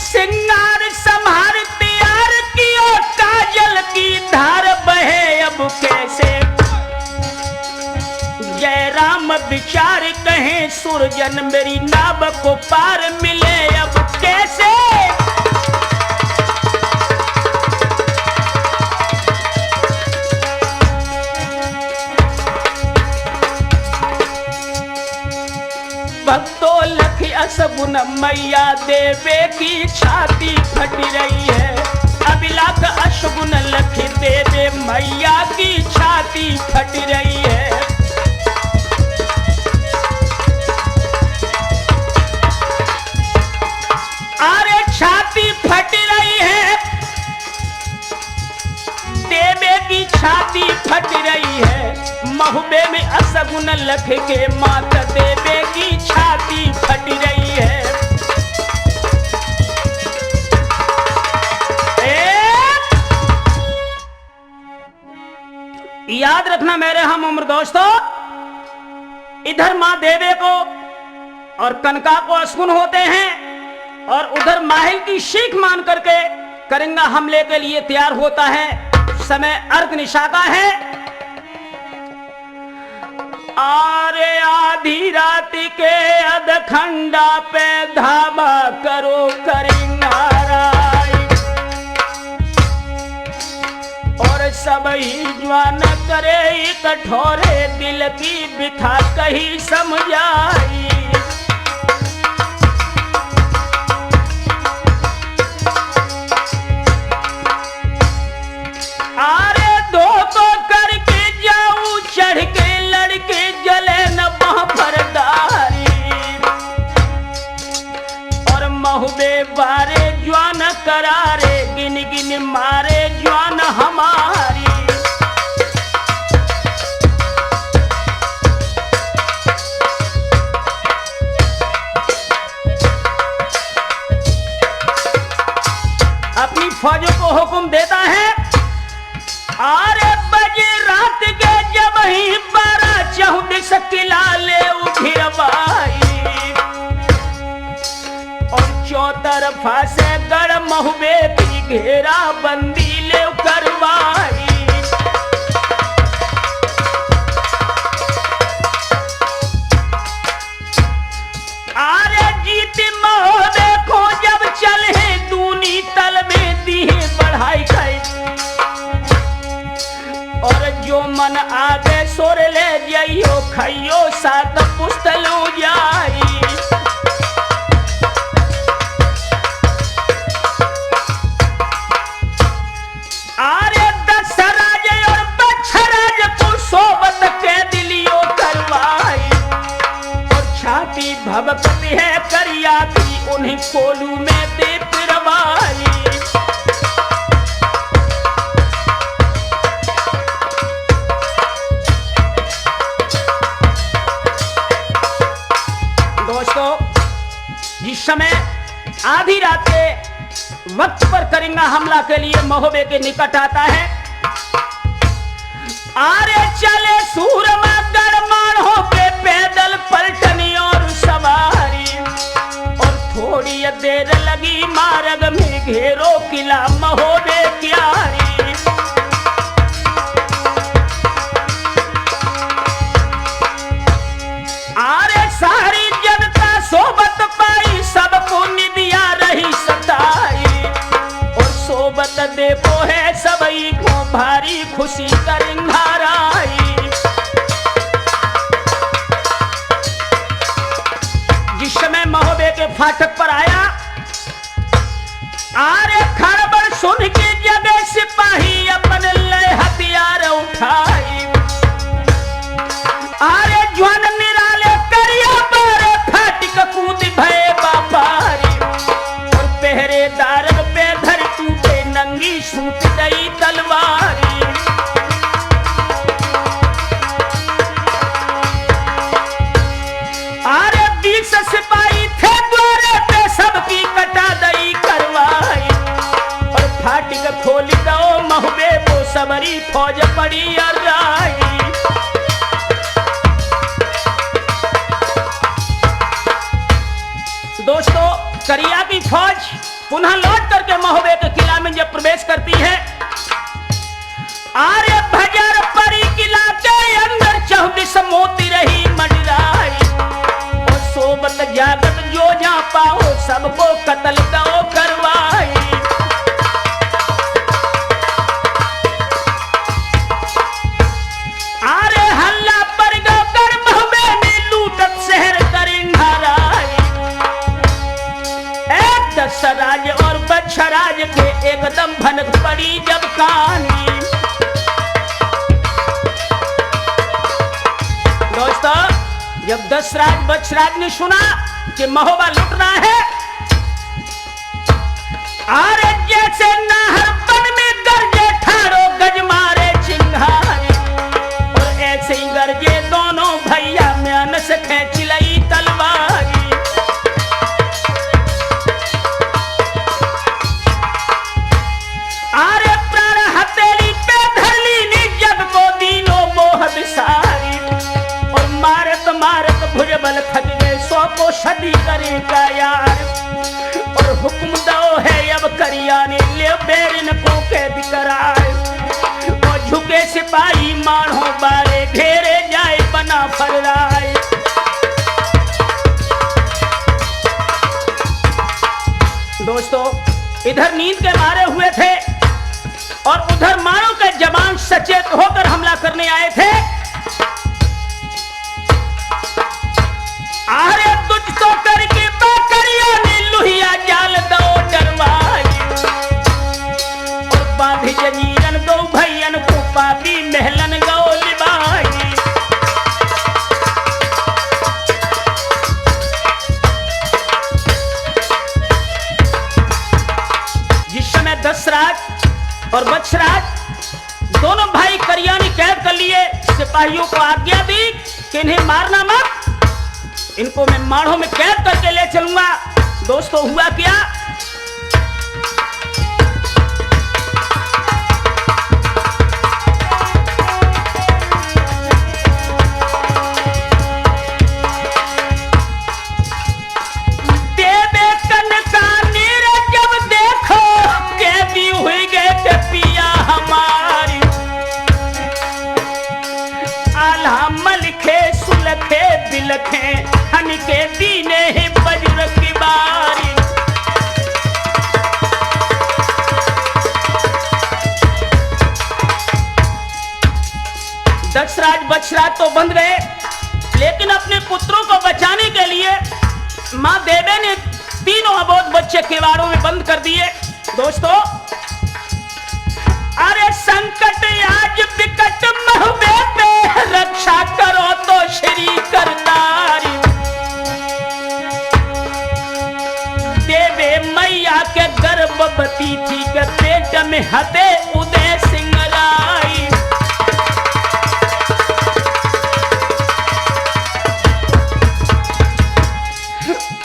सिंगार संभार तैयार कियो, काजल की धार बहे अब कैसे। जय राम विचार कहें सुरजन, मेरी नाव को पार मिले अब कैसे। भक्तों लख असगुन मैया देवे की छाती फट रही है। अभिलाख अशगुन लख देवे मैया की छाती फट रही है। अरे छाती फट रही है, देवे की छाती फट रही है। महुबे में असगुन लख के माता देवे की छाती फट रही है। याद रखना मेरे हम उम्र दोस्तों, इधर मां देवे को और कनका को असगुन होते हैं और उधर माहिल की शीख मान करके करेंगा हमले के लिए तैयार होता है। समय अर्ध निशा का है। आरे आधी रात के अधखंडा पे धावा करो करेंगा राय, और सब ही जवान करे कठोरे दिल की बिथा कही समझाई। आरे दो तो करके जाऊं चढ़ के लड़के जले न वहां परदारी, और महुबे बारे जवान करारे गिन गिन मारे जवान हमारी। अपनी फौजों को हुक्म देता है। आरे बजे रात के जब ही 12-14 किला ले उठिरवाई, और चौतरफा से गढ़ महुबे की घेरा बंदी ले करवाई। आरे जीत महोबे को जब चले दूनी तल में दिए बढ़ाई गई, और जो मन आगे सोर ले जाइयो खाइयो सात पुस्तलो जाई। आरे 10 राज और 12 राज को सोबत के दिलियो करवाई, और छाती भबकती है करिया की उन्हें कोलू में दे पिरवाई। जिस समय आधी रात के वक्त पर करेंगा हमला के लिए महोबे के निकट आता है। आरे चले सूरमा गड़मान हो के पैदल पलटनी और सवारी, और थोड़ी देर लगी मार्ग में घेरो किला महोबे क्यारी। आरे सारी जनता सोबत पाई, सबको निदिया रही सताई, और सोबत देखो है सबई को भारी खुशी करेंगाराई। जिस समय महोबे के फाटक पर आया आरे खड़बड़ सुन के जगह सिपाही अपन ले हथियार उठाई। आरे ज्वान निराले करिया बारे फाटिक कूद भय बापारी। और पहरेदार पे धर टूटे नंगी सूत गई तलवारी। आरे 20 सिपाही थे द्वारे पे सबकी कटा दई करवाई। और फाटिक खोल दो महुबे वो सबरी फौज पड़ी अर्राई। दोस्तों करिया की फौज पुनः लौट करके महोबे के किला में जब प्रवेश करती है, आर्य भजर परी किला के अंदर 24 मोती रही मंडराई। और सोबत जागत जो जा पाओ सबको कत्ल दो करवाई। आर्य हल्ला पर गो कर महोबे ने लूटत शहर करिंघराई। दशराज और बच्छराज के एकदम भनक पड़ी जब कहानी। दोस्तों जब दशराज बच्छराज ने सुना कि महोबा लुटना है, आरे जैसे नाहर वन में गरजे ठाड़ो गज मारे चिंगारी। और ऐसे ही गरजे दोनों भैया म्यान से खेच लई तलवारी। आरे प्राण हथेली पे धरली नी जग को दीनो मोह बिसारी। और मारत मारत भुजबल थक गए 100 को सदी करेगा यार। और हुक्म दो है अब करिया ने ले बेरिन को कैद कराए। और झुके सिपाही मानो बारे घेरे जाए बना फर्राए। दोस्तों इधर नींद के मारे हुए थे और उधर मानो के जवान सचेत होकर हमला करने आए थे। आरे तुझ तो करके बाकरिया ने लुहिया जाल दो डरवाई। और बांधी जंजीरन दो भैयन को पापी महलन गो लिबाई। जिस समय दशराज और बच्छराज दोनों भाई करिया ने कैद कर लिए, सिपाहियों को आज्ञा दी कि इन्हें मारना मत, इनको मैं माड़ों में कैद करके ले चलूंगा। दोस्तों हुआ क्या, देवे कनका नीर जब देखो कैदी हुई गए पिया हमारी। आल्हा मलखे सुलखे बिलखे हनके दीने ही बजर की बारी। दशराज बच्छराज तो बंद गए, लेकिन अपने पुत्रों को बचाने के लिए मां देवे ने तीनों अबोध बच्चे किवाड़ों में बंद कर दिए। दोस्तों अरे संकट आज विकट महुबे पे रक्षा करो तो श्री करतारी। देवे मैया के गर्भवती थी के पेट में हते उदय सिंह राई।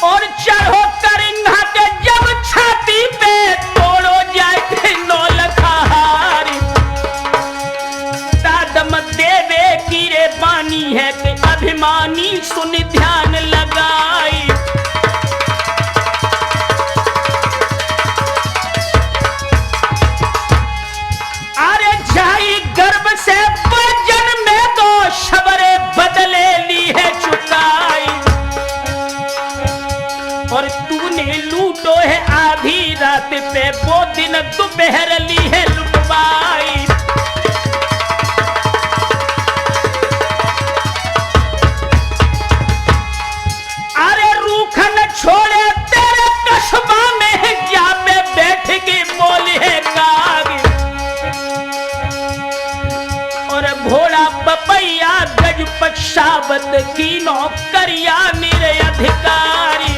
और चढ़ो करिंगा के जब छाती पे तोड़ो जाए नौलखारी। दादम देवे की रे बानी है कि अभिमानी सुन ध्यान लगाई। अरे जाई गर्भ से जन्म में तो शबरे बदले ली है चुकाई। और तूने लूटो है आधी रात पे वो दिन दोपहर ली है लुटवाई। अरे रूखन छोड़े तेरे कस्बा में जा पे बैठ भारत की नौकरिया मेरे अधिकारी।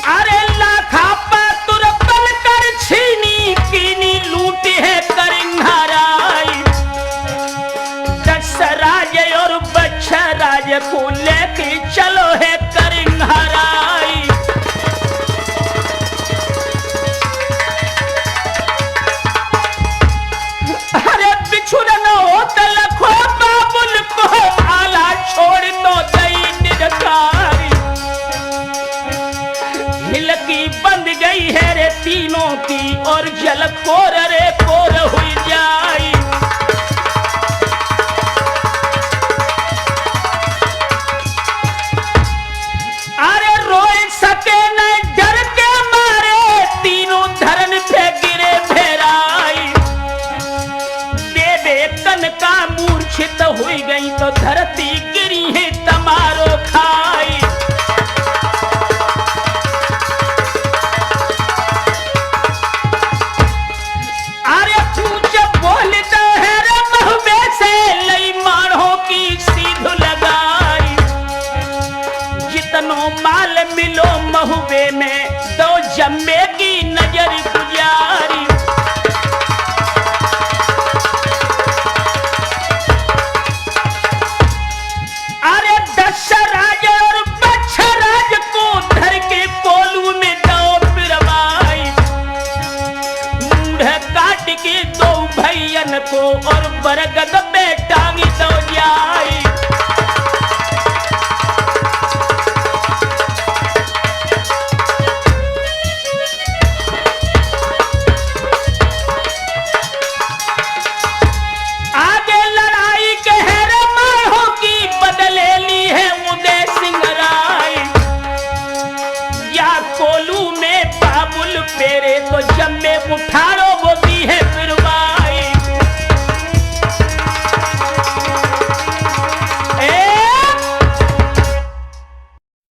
अरे लाखा पातुर पल कर छीनी कीनी लूटी है करिंघराई। दस राज और बच्चा राज को लेके चलो है करिंघराई। अरे बिछुड़ न हो तलखो बाबुल को आला छोड़ तो दई निरकारी। हिलकी बंद गई है रे तीनों की और जल कोर रे कोर हुई जाई। अरे रोए सके न डर के मारे तीनों धरन पे गिरे भेराई। देवे कन का मूर्छित हुई गई तो धरती गिरी है तमारो खा।